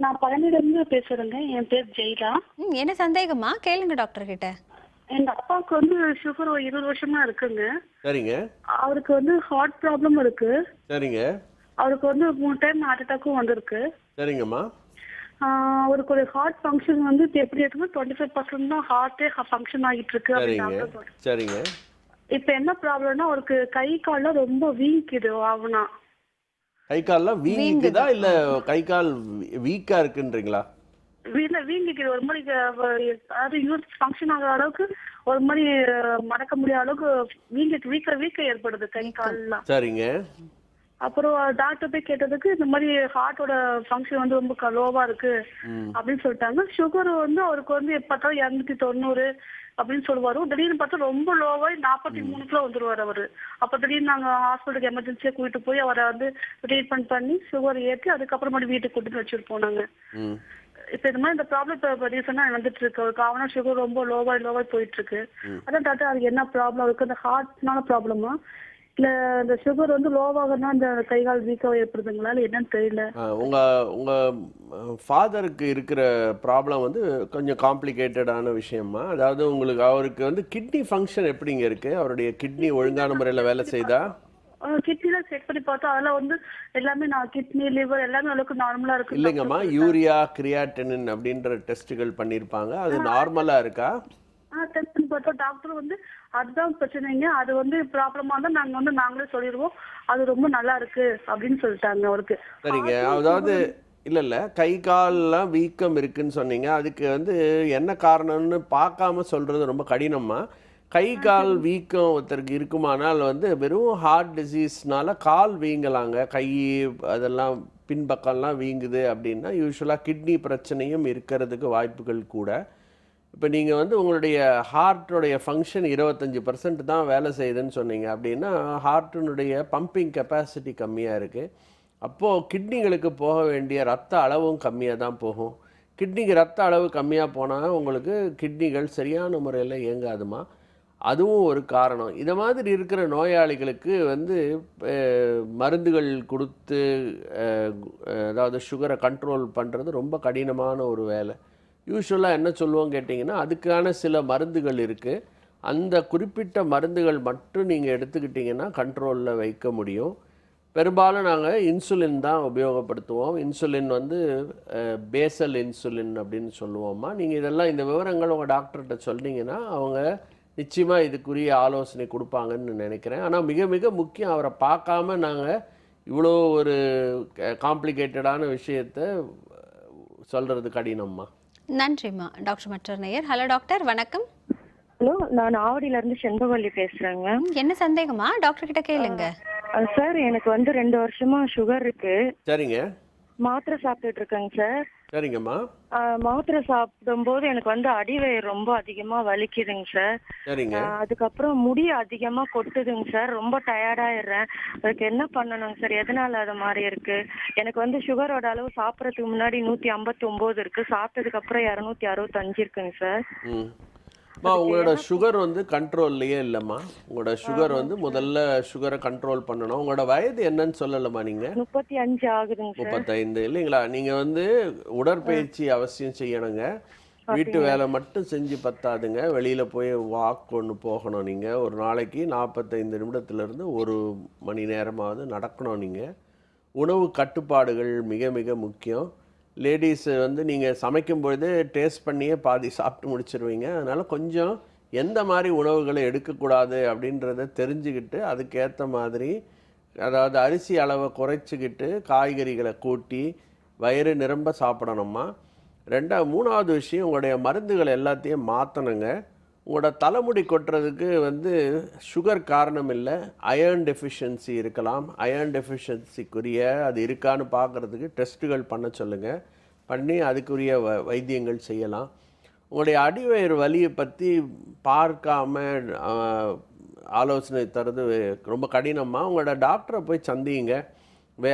நான் பழனியிலிருந்து பேசுறேங்க. என் பேர் ஜெயிலா. என்ன சந்தேகமா கேளுங்க டாக்டர் கிட்ட. எங்க அப்பாவுக்கு வந்து சுகர் 20 வருஷமா இருக்குங்க. சரிங்க. அவருக்கு வந்து ஹார்ட் ப்ராப்ளம் இருக்கு. சரிங்க. அவருக்கு வந்து 3 டைம் ஹார்ட் அட்டாக்கும் வந்திருக்கு. சரிங்கம்மா. அவருக்கு ஒரு ஹார்ட் ஃபங்க்ஷன் வந்து எப்படி இருக்குன்னா 25% தான் ஹார்ட்டே ஃபங்க்ஷன் ஆகிட்டு இருக்கு. சரிங்க. இப்ப என்ன ப்ராப்ளம்னா அவருக்கு கை கால்லாம் ரொம்ப வீங்கிக்குது. ஆகுனா கை கால்லாம் வீங்கிக்குதா இல்ல கை கால் வீக்கா இருக்குன்றீங்களா? வீங்கிக்குது ஒரு மாதிரி. அது யூஸ் ஃபங்க்ஷன் ஆகிற அளவுக்கு ஒரு மாதிரி மடக்க முடியாத அளவுக்கு வீக்க ஏற்படுது கை கால்லாம். சரிங்க. அப்புறம் டாக்டர் போய் கேட்டதுக்கு இந்த மாதிரி ஹார்ட்டோட ஃபங்க்ஷன் வந்து ரொம்ப லோவா இருக்கு அப்படின்னு சொல்லிட்டாங்க. சுகர் வந்து அவருக்கு வந்து பார்த்தாலும் 290 அப்படின்னு சொல்லுவாரு. திடீர்னு பார்த்தா ரொம்ப லோவாய் 43 வந்துருவாரு அவரு. அப்ப திடீர்னு நாங்க ஹாஸ்பிட்டலுக்கு எமர்ஜென்சியா கூட்டிட்டு போய் அவரை வந்து ட்ரீட்மெண்ட் பண்ணி சுகர் ஏற்றி அதுக்கப்புறமா வீட்டுக்கு கூட்டிட்டு வச்சிருப்போம் நாங்க. இப்ப இந்த மாதிரி இந்த ப்ராப்ளம் இப்ப ரீசெண்டா வந்துட்டு இருக்கு. அவருக்கு அவனா சுகர் ரொம்ப லோவாய் போயிட்டு இருக்கு. அதான் டாக்டர் அது என்ன ப்ராப்ளம் இருக்கு? அந்த ஹார்ட்னால ப்ராப்ளமா இல்ல இந்த சுகர் வந்து லோவாகனா இந்த கைகால் வீக்கம் ஏற்படுதுங்களா இல்ல என்னன்னு தெரியல. உங்க ஃபாதருக்கு இருக்கிற ப்ராப்ளம் வந்து கொஞ்சம் காம்ப்ளிகேட்டடான விஷயமா? அதாவது அவருக்கு வந்து கிட்னி ஃபங்க்ஷன் எப்படிங்க இருக்கு? அவருடைய கிட்னி ஒழுங்கான முறையில் வேலை செய்தா? கிட்னில செக் பண்ணி பார்த்தா அதெல்லாம் வந்து எல்லாமே கிட்னி லிவர் எல்லாமே அளவுக்கு நார்மலா இருக்கு. இல்லைங்கம்மா, யூரியா கிரியாட்டினின் அப்படின்ற டெஸ்ட்டுகள் பண்ணியிருப்பாங்க. அது நார்மலா இருக்கா? டெஸ்ட் பண்ணி பார்த்தா டாக்டர் வந்து அதுதான் பிரச்சனைங்க, அது வந்து ப்ராப்ளமா தான் நாங்களே சொல்லிடுவோம், அது ரொம்ப நல்லா இருக்கு அப்படின்னு சொல்லிட்டாங்க அவருக்கு. சரிங்க. அதாவது இல்லை கை கால்லாம் வீக்கம் இருக்குன்னு சொன்னீங்க. அதுக்கு வந்து என்ன காரணம்னு பார்க்காம சொல்றது ரொம்ப கடினமா? கை கால் வீக்கம் ஒருத்தருக்கு இருக்குமானால் வந்து வெறும் ஹார்ட் டிசீஸ்னால கால் வீங்கலாங்க. கை அதெல்லாம் பின்பக்கம்லாம் வீங்குது அப்படின்னா யூஸ்வலாக கிட்னி பிரச்சனையும் இருக்கிறதுக்கு வாய்ப்புகள் கூட. இப்போ நீங்கள் வந்து உங்களுடைய ஹார்ட்டோடைய ஃபங்க்ஷன் 25% தான் வேலை செய்யுதுன்னு சொன்னீங்க அப்படின்னா ஹார்ட்டினுடைய பம்பிங் கெப்பாசிட்டி கம்மியாக இருக்குது. அப்போது கிட்னிகளுக்கு போக வேண்டிய ரத்த அளவும் கம்மியாக தான் போகும். கிட்னிக்கு ரத்த அளவு கம்மியாக போனால் உங்களுக்கு கிட்னிகள் சரியான முறையில் இயங்காதுமா. அதுவும் ஒரு காரணம். இதை மாதிரி இருக்கிற நோயாளிகளுக்கு வந்து மருந்துகள் கொடுத்து அதாவது சுகரை கண்ட்ரோல் பண்ணுறது ரொம்ப கடினமான ஒரு வேலை. யூஸ்வலாக என்ன சொல்லுவோம் கேட்டிங்கன்னா, அதுக்கான சில மருந்துகள் இருக்குது. அந்த குறிப்பிட்ட மருந்துகள் மட்டும் நீங்கள் எடுத்துக்கிட்டிங்கன்னா கண்ட்ரோலில் வைக்க முடியும். பெரும்பாலும் நாங்கள் இன்சுலின் தான் உபயோகப்படுத்துவோம். இன்சுலின் வந்து பேசல் இன்சுலின் அப்படின்னு சொல்லுவோம்மா. நீங்கள் இதெல்லாம் இந்த விவரங்கள் உங்கள் டாக்டர்கிட்ட சொன்னீங்கன்னா அவங்க நிச்சயமாக இதுக்குரிய ஆலோசனை கொடுப்பாங்கன்னு நினைக்கிறேன். ஆனால் மிக மிக முக்கியம், அவரை பார்க்காம நாங்கள் இவ்வளோ ஒரு காம்ப்ளிகேட்டடான விஷயத்தை சொல்கிறது கடினம்மா. நன்றிம்மா. டாக்டர் மற்றொரு நேயர். ஹலோ டாக்டர், வணக்கம். ஹலோ, நான் ஆவடியில இருந்து செண்பகவல்லி பேசுறேங்க. என்ன சந்தேகமா? டாக்டர் கிட்ட கேளுங்க. சார், எனக்கு வந்து 2 வருஷமா சுகர் இருக்கு. சரிங்க. மாத்திரை சாப்பிட்டுட்டு இருக்கேங்க சார். சரிங்கம்மா. மாத்திரை சாப்பிடும்போது எனக்கு வந்து அடிவயிறு ரொம்ப அதிகமா வலிக்குதுங்க சார். சரிங்க. அதுக்கப்புறம் முடி அதிகமா கொட்டுதுங்க சார். ரொம்ப டயர்டாயிடுறேன். அதுக்கு என்ன பண்ணணுங்க சார்? எதனால அது மாதிரி இருக்கு? எனக்கு வந்து சுகரோட அளவு சாப்பிட்றதுக்கு முன்னாடி 159 இருக்கு, சாப்பிட்டதுக்கு அப்புறம் 265 இருக்குங்க சார். உங்களோட சுகர் வந்து கண்ட்ரோல்லையே இல்லைம்மா. உங்களோட சுகர் வந்து முதல்ல சுகரை கண்ட்ரோல் பண்ணணும். உங்களோட வயது என்னன்னு சொல்லலாமா? நீங்கள் 35 ஆகுதுங்க சார். 35 இல்லைங்களா? நீங்கள் வந்து உடற்பயிற்சி அவசியம் செய்யணுங்க. வீட்டு வேலை மட்டும் செஞ்சு பத்தாதுங்க. வெளியில் போய் வாக் ஒன்று போகணும். நீங்கள் ஒரு நாளைக்கு 45 நிமிடத்துலேருந்து 1 மணி நேரமாவது நடக்கணும். நீங்கள் உணவு கட்டுப்பாடுகள் மிக மிக முக்கியம். லேடிஸு வந்து நீங்கள் சமைக்கும் பொழுது டேஸ்ட் பண்ணியே பாதி சாப்பிட்டு முடிச்சிருவீங்க. அதனால் கொஞ்சம் எந்த மாதிரி உணவுகளை எடுக்கக்கூடாது அப்படின்றத தெரிஞ்சுக்கிட்டு அதுக்கேற்ற மாதிரி, அதாவது அரிசி அளவை குறைச்சிக்கிட்டு காய்கறிகளை கூட்டி வயிறு நிரம்ப சாப்பிடணுமா. 3வது விஷயம், உங்களுடைய மருந்துகள் எல்லாத்தையும் மாற்றணுங்க. உங்களோட தலைமுடி கொட்டுறதுக்கு வந்து சுகர் காரணம் இல்லை, அயர்ன் டெஃபிஷியன்சி இருக்கலாம். அயர்ன் டெஃபிஷியன்சிக்குரிய அது இருக்கான்னு பார்க்குறதுக்கு டெஸ்ட்டுகள் பண்ண சொல்லுங்கள். பண்ணி அதுக்குரிய வைத்தியங்கள் செய்யலாம். உங்களுடைய அடிவயிறு வலியை பற்றி பார்க்காம ஆலோசனை தரது ரொம்ப கடினமாக. உங்களோட டாக்டரை போய் சந்திங்க.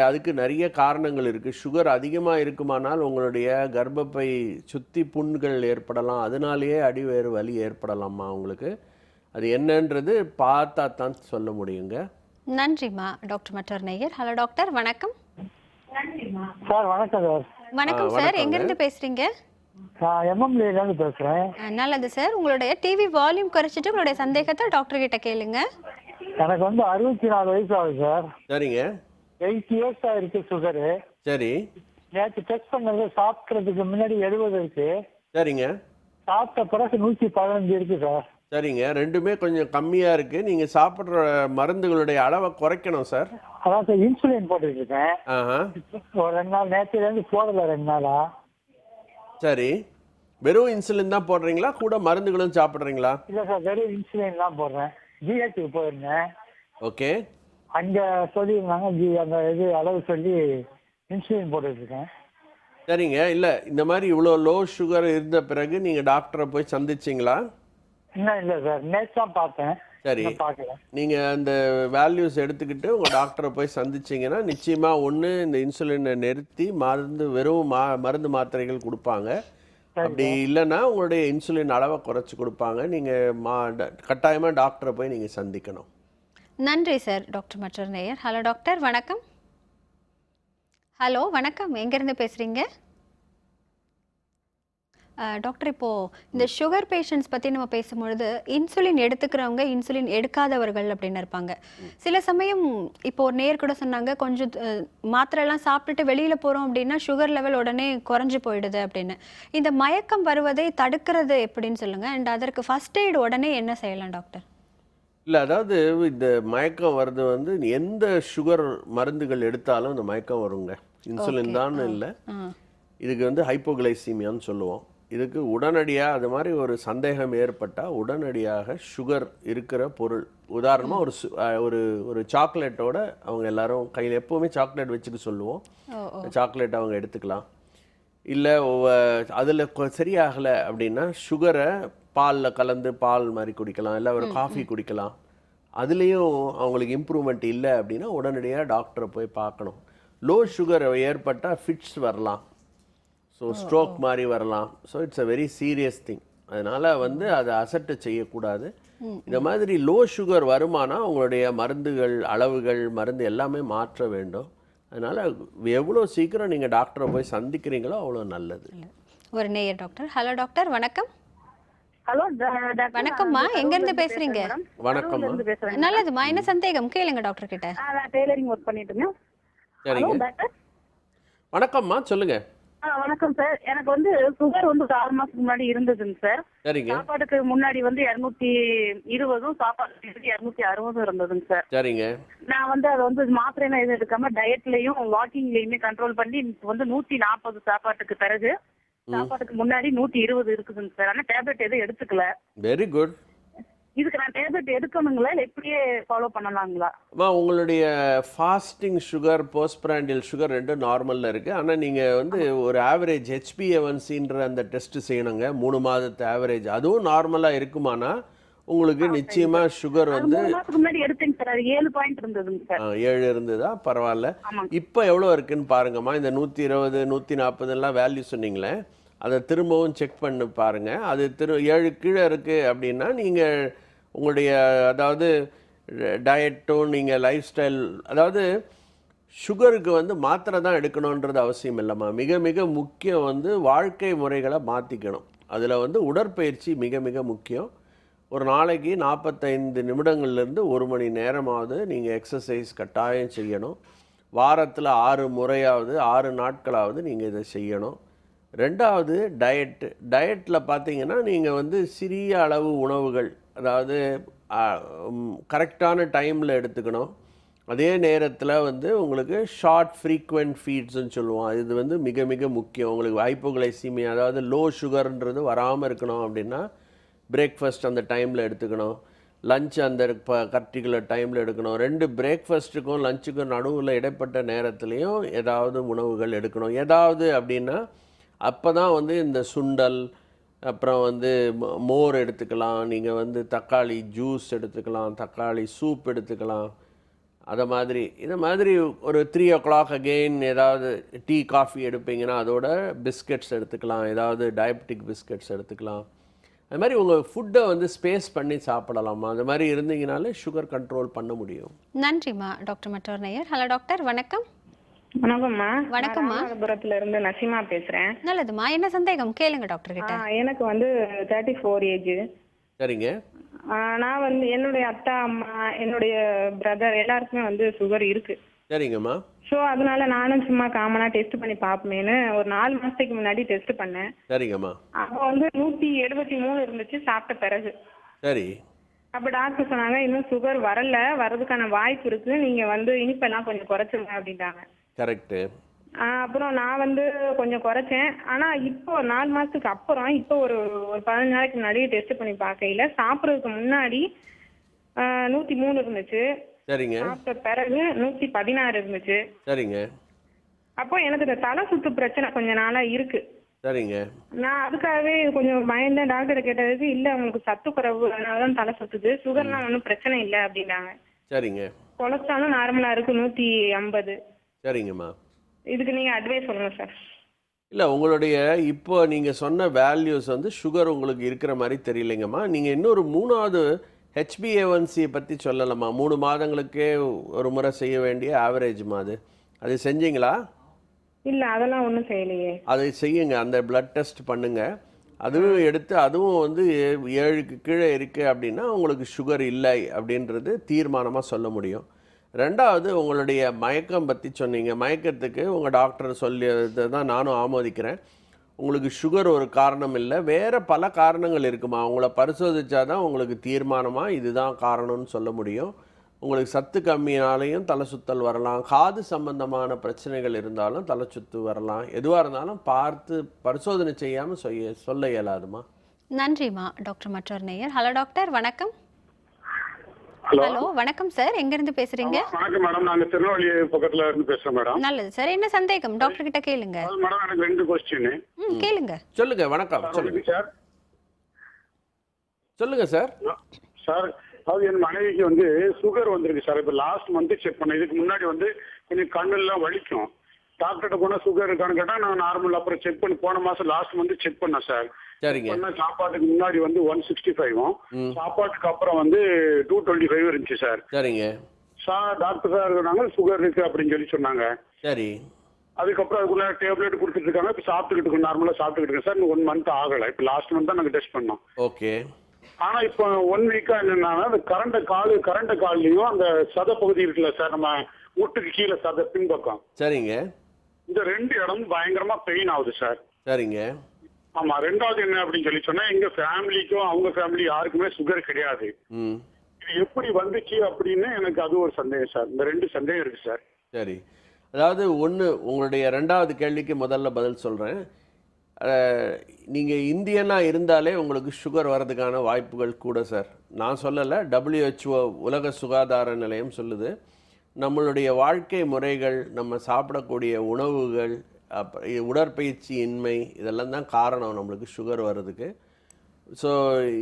அதுக்கு நிறைய காரணங்கள் இருக்குது. சுகர் அதிகமாக இருக்குமானால் உங்களுடைய கர்ப்பப்பை சுற்றி புண்கள் ஏற்படலாம். அதனாலேயே அடிவயிறு வலி ஏற்படலாமா உங்களுக்கு. அது என்னன்றது பார்த்தா தான் சொல்ல முடியுங்க. நன்றிம்மா. டாக்டர் மற்றொரு நேயர். ஹலோ டாக்டர், வணக்கம். சார் வணக்கம் சார். வணக்கம் சார், எங்கேருந்து பேசுகிறீங்க? நான் எம்எம்லேருந்து பேசுகிறேன். நல்லது சார். உங்களுடைய டிவி வால்யூம் குறைச்சிட்டு உங்களுடைய சந்தேகத்தை டாக்டர் கிட்ட கேளுங்க. எனக்கு வந்து 64 வயசு ஆகுது சார். சரிங்க. 8 இயர்ஸ் இருக்கு சுகரு. சரி. நேற்று டெஸ்ட் பண்ணது சாப்பிட்றதுக்கு முன்னாடி 70 இருக்கு. சரிங்க. சாப்பிட்ட பிறகு 115 இருக்கு சார். சரிங்க. ரெண்டுமே கொஞ்சம் கம்மியாக இருக்குது. நீங்கள் சாப்பிட்ற மருந்துகளுடைய அளவை குறைக்கணும் சார். அதான் சார் இன்சுலின் போட்டுட்டு இருக்கேன். ஒரு 2 நாள் நேற்றுலேருந்து போடல 2 நாளா. சரி. வெறும் இன்சுலின் தான் போடுறீங்களா, கூட மருந்துகளும் சாப்பிட்றீங்களா? இல்லை சார், வெறும் இன்சுலின் தான் போடுறேன். ஜிஹெச்சுக்கு போயிருந்தேன். ஓகே. அங்கே சொல்லியிருந்தாங்க, அந்த இது அளவு சொல்லி இன்சுலின் போட்டுட்டு இருக்கேன். சரிங்க. இல்லை, இந்த மாதிரி இவ்வளோ லோ சுகர் இருந்த பிறகு நீங்கள் டாக்டரை போய் சந்திச்சிங்களா? இன்னும் இல்லை சார், நேற்று தான் பார்த்தேன். சரி. பார்க்கல. நீங்கள் அந்த வேல்யூஸ் எடுத்துக்கிட்டு உங்கள் டாக்டரை போய் சந்திச்சிங்கன்னா நிச்சயமாக ஒன்று இந்த இன்சுலினை நிறுத்தி வெறும் மருந்து மாத்திரைகள் கொடுப்பாங்க. அப்படி இல்லைன்னா உங்களுடைய இன்சுலின் அளவை குறைச்சி கொடுப்பாங்க. நீங்கள் கட்டாயமாக டாக்டரை போய் நீங்கள் சந்திக்கணும். நன்றி சார். டாக்டர் மற்றொரு நேயர். ஹலோ டாக்டர், வணக்கம். ஹலோ வணக்கம், எங்கேருந்து பேசுகிறீங்க? டாக்டர், இப்போது இந்த சுகர் பேஷண்ட்ஸ் பற்றி நம்ம பேசும்பொழுது இன்சுலின் எடுத்துக்கிறவங்க, இன்சுலின் எடுக்காதவர்கள் அப்படின்னு இருப்பாங்க. சில சமயம் இப்போ ஒரு நேர் கூட சொன்னாங்க, கொஞ்சம் மாத்திரைலாம் சாப்பிட்டுட்டு வெளியில் போகிறோம் அப்படின்னா சுகர் லெவல் உடனே குறைஞ்சி போயிடுது அப்படின்னு. இந்த மயக்கம் வருவதை தடுக்கிறது எப்படின்னு சொல்லுங்கள். அண்ட் அதற்கு ஃபர்ஸ்ட் எய்டு உடனே என்ன செய்யலாம் டாக்டர்? இல்லை, அதாவது இந்த மயக்கம் வர்றது வந்து எந்த சுகர் மருந்துகள் எடுத்தாலும் இந்த மயக்கம் வருங்க. இன்சுலின் தான் இல்லை, இதுக்கு வந்து ஹைப்போகிளைசீமியான்னு சொல்லுவோம். இதுக்கு உடனடியாக அது மாதிரி ஒரு சந்தேகம் ஏற்பட்டால் உடனடியாக சுகர் இருக்கிற பொருள், உதாரணமாக ஒரு சாக்லேட்டோட அவங்க எல்லாரும் கையில் எப்போவுமே சாக்லேட் வச்சுக்க சொல்லுவோம். சாக்லேட் அவங்க எடுத்துக்கலாம். இல்லை அதில் சரியாகலை அப்படின்னா சுகரை பாலில் கலந்து பால் மாதிரி குடிக்கலாம், இல்லை ஒரு காஃபி குடிக்கலாம். அதுலேயும் அவங்களுக்கு இம்ப்ரூவ்மெண்ட் இல்லை அப்படின்னா உடனடியாக டாக்டரை போய் பார்க்கணும். லோ சுகர் ஏற்பட்டால் ஃபிட்ஸ் வரலாம், ஸோ ஸ்ட்ரோக் மாதிரி வரலாம். So it's a very serious thing. அதனால் வந்து அதை அசட்டை செய்யக்கூடாது. இந்த மாதிரி லோ சுகர் வருமானா உங்களுடைய மருந்துகள் அளவுகள் மருந்து எல்லாமே மாற்ற வேண்டும். அதனால் எவ்வளோ சீக்கிரம் நீங்கள் டாக்டரை போய் சந்திக்கிறீங்களோ அவ்வளோ நல்லது. ஒரு நேயர் டாக்டர். ஹலோ டாக்டர், வணக்கம். ஹலோ வணக்கம்மா, எங்க இருந்து பேசுறீங்க? வணக்கம்மா. பேசுறேன். நல்லதுமா, என்ன சந்தேகம் கேளுங்க டாக்டர் கிட்ட. நான் டெய்லரிங் ஒர்க் பண்ணிட்டு இருக்கேன். சரிங்க. டாக்டர். வணக்கம்மா, சொல்லுங்க. வணக்கம் சார். எனக்கு வந்து சுகர் வந்து 6 மாசத்துக்கு முன்னாடி இருந்ததுங்க சார். சரிங்க. சாப்பாட்டுக்கு முன்னாடி வந்து 220 சாப்பாட்டுக்கு 260 இருந்ததுங்க சார். சரிங்க. நான் வந்து அதை வந்து மாத்திரைனா எதுவும் எடுக்காம டயட்லயும் வாக்கிங்லயுமே கண்ட்ரோல் பண்ணி இப்போ வந்து 140 சாப்பாட்டுக்கு பிறகு சாப்பாட்டுக்கு முன்னாடி 120 இருக்குதுங்க சார். ஆனா டேப்லெட் எதுவும் எடுத்துக்கல. Very good. இதுக்கு நான் டேப்லெட் எடுக்கணுங்களா இல்லை இப்படியே ஃபாலோ பண்ணலாங்களா? அம்மா, உங்களுடைய fasting sugar, post prandial sugar ரெண்டும் நார்மலில் இருக்குது. ஆனால் நீங்கள் வந்து ஒரு ஆவரேஜ் HbA1cன்ற அந்த டெஸ்ட் செய்யணுங்க. 3 மாதத்து ஆவரேஜ் அதுவும் நார்மலாக இருக்குமானா உங்களுக்கு நிச்சயமாக சுகர் வந்து 3 மாசத்துக்கு முன்னாடி எடுத்தேங்க சார். அது 7 பாயிண்ட் இருந்ததுங்க சார். 7 இருந்ததா? பரவாயில்ல. இப்போ எவ்வளோ இருக்குன்னு பாருங்கம்மா. இந்த 120 140 வேல்யூ சொன்னீங்களே, அதை திரும்பவும் செக் பண்ணி பாருங்கள். அது 7 கீழே இருக்குது அப்படின்னா நீங்கள் உங்களுடைய அதாவது டயட்டும் நீங்கள் லைஃப் ஸ்டைல், அதாவது சுகருக்கு வந்து மாத்திரை தான் எடுக்கணுன்றது அவசியம் இல்லைம்மா. மிக மிக முக்கியம் வந்து வாழ்க்கை முறைகளை மாற்றிக்கணும். அதில் வந்து உடற்பயிற்சி மிக மிக முக்கியம். ஒரு நாளைக்கு 45 நிமிடங்கள்லேருந்து 1 மணி நேரமாவது நீங்கள் எக்ஸசைஸ் கட்டாயம் செய்யணும். வாரத்தில் 6 முறையாவது 6 நாட்களாவது நீங்கள் இதை செய்யணும். ரெண்டாவது டயட்டில் பார்த்தீங்கன்னா நீங்கள் வந்து சிறிய அளவு உணவுகள், அதாவது கரெக்டான டைமில் எடுத்துக்கணும். அதே நேரத்தில் வந்து உங்களுக்கு ஷார்ட் ஃப்ரீக்வெண்ட் ஃபீட்ஸ்ன்னு சொல்லுவோம். இது வந்து மிக மிக முக்கியம். உங்களுக்கு ஹைப்போகிளைசீமியா, அதாவது லோ சுகர்ன்றது வராமல் இருக்கணும் அப்படின்னா பிரேக்ஃபாஸ்ட் அந்த டைமில் எடுத்துக்கணும். லஞ்ச் அந்த பர்டிகுலர் டைமில் எடுக்கணும். 2 பிரேக்ஃபாஸ்ட்டுக்கும் லஞ்சுக்கும் நடுவில் இடைப்பட்ட நேரத்துலையும் ஏதாவது உணவுகள் எடுக்கணும். ஏதாவது அப்படின்னா அப்போ தான் வந்து இந்த சுண்டல், அப்புறம் வந்து மோர் எடுத்துக்கலாம். நீங்கள் வந்து தக்காளி ஜூஸ் எடுத்துக்கலாம், தக்காளி சூப் எடுத்துக்கலாம். அதை மாதிரி இதை மாதிரி ஒரு 3 o'clock அகெயின் ஏதாவது டீ காஃபி எடுப்பீங்கன்னா அதோட பிஸ்கட்ஸ் எடுத்துக்கலாம். ஏதாவது டயபெட்டிக் பிஸ்கட்ஸ் எடுத்துக்கலாம். அது மாதிரி உங்கள் ஃபுட்டை வந்து ஸ்பேஸ் பண்ணி சாப்பிடலாமா. அது மாதிரி இருந்தீங்கனாலே சுகர் கண்ட்ரோல் பண்ண முடியும். நன்றிம்மா டாக்டர். மற்றொரு நேயர். ஹலோ டாக்டர், வணக்கம். வணக்கம்மா. வணக்கம்மா. ராமநாதபுரத்துல இருந்து நசீமா பேசுறேன். நல்லதுமா, என்ன சந்தேகம் கேளுங்க டாக்டர் கிட்ட. எனக்கு வந்து 34 ஏஜ். சரிங்க. நான் வந்து என்னுடைய அத்தா, அம்மா, என்னுடைய பிரதர் எல்லாருக்குமே வந்து சுகர் இருக்கு. சரிங்கம்மா. ஸோ அதனால நானும் சும்மா காமனா டெஸ்ட் பண்ணி பார்ப்போமேனு ஒரு 4 மாசத்துக்கு முன்னாடி டெஸ்ட் பண்ணேன். சரிங்கம்மா. அப்போ வந்து 173 இருந்துச்சு சாப்பிட்ட பிறகு. சரி. அப்போ டாக்டர் சொன்னாங்க இன்னும் சுகர் வர்றதுக்கான வாய்ப்பு இருக்கு, நீங்க வந்து இனிப்பெல்லாம் கொஞ்சம் குறைச்சிருங்க அப்படின்ட்டாங்க. கரெக்டு. அப்புறம் நான் வந்து கொஞ்சம் குறைச்சேன். ஆனா இப்போ 4 மாசத்துக்கு அப்புறம் இப்போ ஒரு 15 நாளைக்கு முன்னாடி டெஸ்ட் பண்ணி பார்க்கையில சாப்பிட்றதுக்கு முன்னாடி 103 இருந்துச்சு. சரிங்க. சாப்பிட்ட பிறகு 116 இருந்துச்சு. சரிங்க. அப்போ எனக்கு இந்த தலை சுத்து பிரச்சனை கொஞ்ச நாளா இருக்கு. சரிங்க. நான் அதுக்காகவே கொஞ்சம் பயந்தேன். டாக்டர் கேட்டதுக்கு இல்ல உங்களுக்கு சத்து குறைவு, அதனாலதான் தலை சுத்துது, சுகர்லாம் ஒன்றும் பிரச்சனை இல்லை அப்படின்னாங்க. சரிங்க. கொலஸ்ட்ராலும் நார்மலா இருக்கு 150. சரிங்கம்மா. இதுக்கு நீங்க அட்வைஸ் சொல்லுங்க சார். இல்லை, உங்களுடைய இப்போ நீங்கள் சொன்ன வேல்யூஸ் வந்து சுகர் உங்களுக்கு இருக்கிற மாதிரி தெரியலைங்கம்மா. நீங்கள் இன்னொரு 3வது HbA1c பற்றி சொல்லலாமா? 3 மாதங்களுக்கே ஒரு முறை செய்ய வேண்டிய ஆவரேஜ்மா. அது செஞ்சீங்களா? இல்ல அதெல்லாம் ஒன்றும் செய்யலையே. அதை செய்யுங்க. அந்த பிளட் டெஸ்ட் பண்ணுங்க. அதுவும் எடுத்து அதுவும் வந்து 7க்கு கீழே இருக்குது அப்படின்னா உங்களுக்கு சுகர் இல்லை அப்படின்றது தீர்மானமாக சொல்ல முடியும். ரெண்டாவது, உங்களுடைய மயக்கம் பற்றி சொன்னீங்க. மயக்கத்துக்கு உங்கள் டாக்டர் சொல்லியதை தான் நானும் ஆமோதிக்கிறேன். உங்களுக்கு சுகர் ஒரு காரணம் இல்லை, வேறு பல காரணங்கள் இருக்குமா. உங்களை பரிசோதித்தா தான் உங்களுக்கு தீர்மானமாக இதுதான் காரணம்னு சொல்ல முடியும். உங்களுக்கு சத்து கம்மியினாலையும் தலை சுத்தல் வரலாம், காது சம்பந்தமான பிரச்சனைகள் இருந்தாலும் தலை சுத்து வரலாம். எதுவாக இருந்தாலும் பார்த்து பரிசோதனை செய்யாமல் சொல்ல இயலாதுமா. நன்றிம்மா டாக்டர். மற்றொரு நேயர். ஹலோ டாக்டர், வணக்கம். ஹலோ வணக்கம் சார், எங்க இருந்து பேசுறீங்க? வணக்கம் மேடம், நாங்க திருநெல்வேலி பக்கத்துல இருந்து பேசுறோம் மேடம். நல்லது சார், என்ன சந்தேகம் டாக்டர் கிட்ட கேளுங்க. மேடம் எனக்கு 2 क्वेश्चन. கேளுங்க. சொல்லுங்க. வணக்கம். சொல்லுங்க சார். சொல்லுங்க சார். சார், அது என் மனைவிக்கு வந்து சுகர் வந்திருக்கு சார். இப்போ லாஸ்ட் மந்த் செக் பண்ணேன். இதுக்கு முன்னாடி வந்து கொஞ்சம் கண்ணெல்லாம் வலிக்கும். டாக்டர்கிட்ட போனால் சுகர் இருக்கான்னு கேட்டால் நான் நார்மல். அப்புறம் செக் பண்ணி போன மாதம் லாஸ்ட் மந்த் செக் பண்ணேன் சார். சரிங்க. சாப்பாட்டுக்கு முன்னாடி வந்து 165, சாப்பாட்டுக்கு அப்புறம் வந்து 225 இருந்துச்சு சார். சரிங்க. டாக்டர் சார் சொன்னாங்க சுகர் இருக்கு அப்படின்னு சொல்லி சொன்னாங்க. சரி. அதுக்கப்புறம் அதுக்குள்ள டேப்லெட் கொடுத்துட்டு இருக்காங்க. இப்போ சாப்பிட்டுக்கிட்டு இருக்கோம், நார்மலாக சாப்பிட்டுக்கிட்டு இருக்கேன் சார். இன்னும் 1 மந்த் ஆகலை. இப்போ லாஸ்ட் மந்த் தான் நாங்கள் டெஸ்ட் பண்ணோம். ஓகே. ஆனால் இப்போ 1 வீக்கா என்னன்னா அந்த கரண்ட கால்லையும் அந்த சத பகுதி இருக்குல்ல சார், நம்ம முட்டுக்கு கீழே சத பின்பக்கம், சரிங்க, இந்த 2 இடமும் பயங்கரமா பெயின் ஆகுது சார். சரிங்க. ஆமா. 2வது என்ன அப்படின்னு சொல்லி சொன்னா, எங்க ஃபேமிலிக்கும் அவங்க ஃபேமிலி யாருக்குமே சுகர் கிடையாது. இது எப்படி வந்துச்சு அப்படின்னு எனக்கு அது ஒரு சந்தேகம் சார். இந்த 2 சந்தேகம் இருக்கு சார். சரி, அதாவது ஒன்று, உங்களுடைய 2வது கேள்விக்கு முதல்ல பதில் சொல்கிறேன். நீங்கள் இந்தியனாக இருந்தாலே உங்களுக்கு சுகர் வர்றதுக்கான வாய்ப்புகள் கூட சார். நான் சொல்லலை, WHO உலக சுகாதார நிலையம் சொல்லுது. நம்மளுடைய வாழ்க்கை முறைகள், நம்ம சாப்பிடக்கூடிய உணவுகள், உடற்பயிற்சி இன்மை, இதெல்லாம் தான் காரணம் நம்மளுக்கு சுகர் வர்றதுக்கு. ஸோ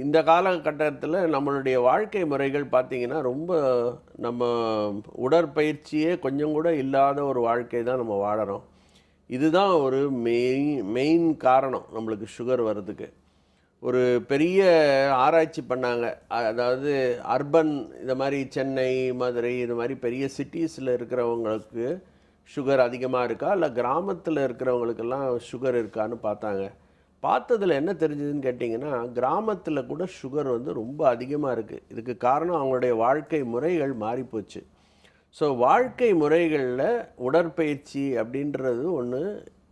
இந்த காலகட்டத்தில் நம்மளுடைய வாழ்க்கை முறைகள் பார்த்திங்கன்னா ரொம்ப நம்ம உடற்பயிற்சியே கொஞ்சம் கூட இல்லாத ஒரு வாழ்க்கை தான் நம்ம வாழறோம். இதுதான் ஒரு மெயின் காரணம் நம்மளுக்கு சுகர் வர்றதுக்கு. ஒரு பெரிய ஆராய்ச்சி பண்ணாங்க. அதாவது அர்பன், இந்த மாதிரி சென்னை, மதுரை, இது மாதிரி பெரிய சிட்டிஸில் இருக்கிறவங்களுக்கு சுகர் அதிகமாக இருக்கா, இல்லை கிராமத்தில் இருக்கிறவங்களுக்கெல்லாம் சுகர் இருக்கான்னு பார்த்தாங்க. பார்த்ததில் என்ன தெரிஞ்சதுன்னு கேட்டிங்கன்னா, கிராமத்தில் கூட சுகர் வந்து ரொம்ப அதிகமாக இருக்குது. இதுக்கு காரணம் அவங்களுடைய வாழ்க்கை முறைகள் மாறிப்போச்சு. ஸோ வாழ்க்கை முறைகளில் உடற்பயிற்சி அப்படின்றது ஒன்று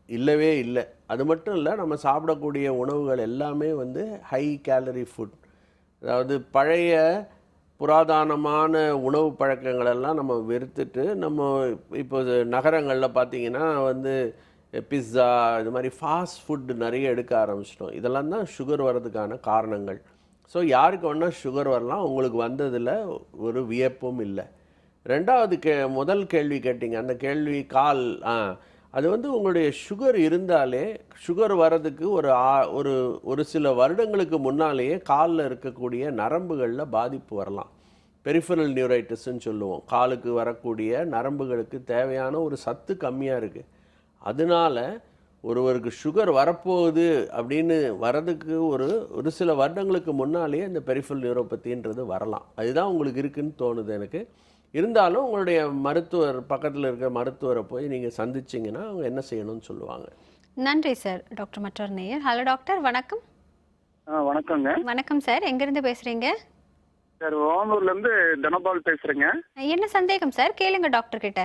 இல்லவே இல்லை. அது மட்டும் இல்லை, நம்ம சாப்பிடக்கூடிய உணவுகள் எல்லாமே வந்து ஹை கேலரி ஃபுட். அதாவது பழைய புராதனமான உணவு பழக்கங்களெல்லாம் நம்ம வெறுத்துட்டு, நம்ம இப்போ நகரங்களில் பார்த்திங்கன்னா வந்து பிஸ்ஸா, இது மாதிரி ஃபாஸ்ட் ஃபுட் நிறைய எடுக்க ஆரம்பிச்சிட்டோம். இதெல்லாம் தான் சுகர் வர்றதுக்கான காரணங்கள். ஸோ யாருக்கு வேணால் சுகர் வரலாம், உங்களுக்கு வந்ததில் ஒரு வியப்பும் இல்லை. 2வது முதல் கேள்வி கேட்டிங்க, அந்த கேள்வி அது வந்து உங்களுடைய சுகர் இருந்தாலே, சுகர் வர்றதுக்கு ஒரு சில வருடங்களுக்கு முன்னாலேயே காலில் இருக்கக்கூடிய நரம்புகளில் பாதிப்பு வரலாம். பெரிஃபரல் நியூரைட்டிஸ்ன்னு சொல்லுவோம். காலுக்கு வரக்கூடிய நரம்புகளுக்கு தேவையான ஒரு சத்து கம்மியாக இருக்குது. அதனால ஒருவருக்கு சுகர் வரப்போகுது அப்படின்னு வர்றதுக்கு ஒரு சில வருடங்களுக்கு முன்னாலேயே இந்த பெரிஃபரல் நியூரோபதின்றது வரலாம். அதுதான் உங்களுக்கு இருக்குன்னு தோணுது எனக்கு. இருந்தாலும் உங்களுடைய மருத்துவர், பக்கத்தில் இருக்கிற மருத்துவரை போய் நீங்கள் சந்திச்சிங்கன்னா அவங்க என்ன செய்யணும்னு சொல்லுவாங்க. நன்றி சார். டாக்டர் மற்றொரு நேயர். ஹலோ டாக்டர், வணக்கம். வணக்கங்க. வணக்கம் சார், எங்கேருந்து பேசுகிறீங்க? சார், ஓமலூர்லேருந்து தனபால் பேசுகிறேங்க. என்ன சந்தேகம் சார்? கேளுங்க டாக்டர் கிட்ட.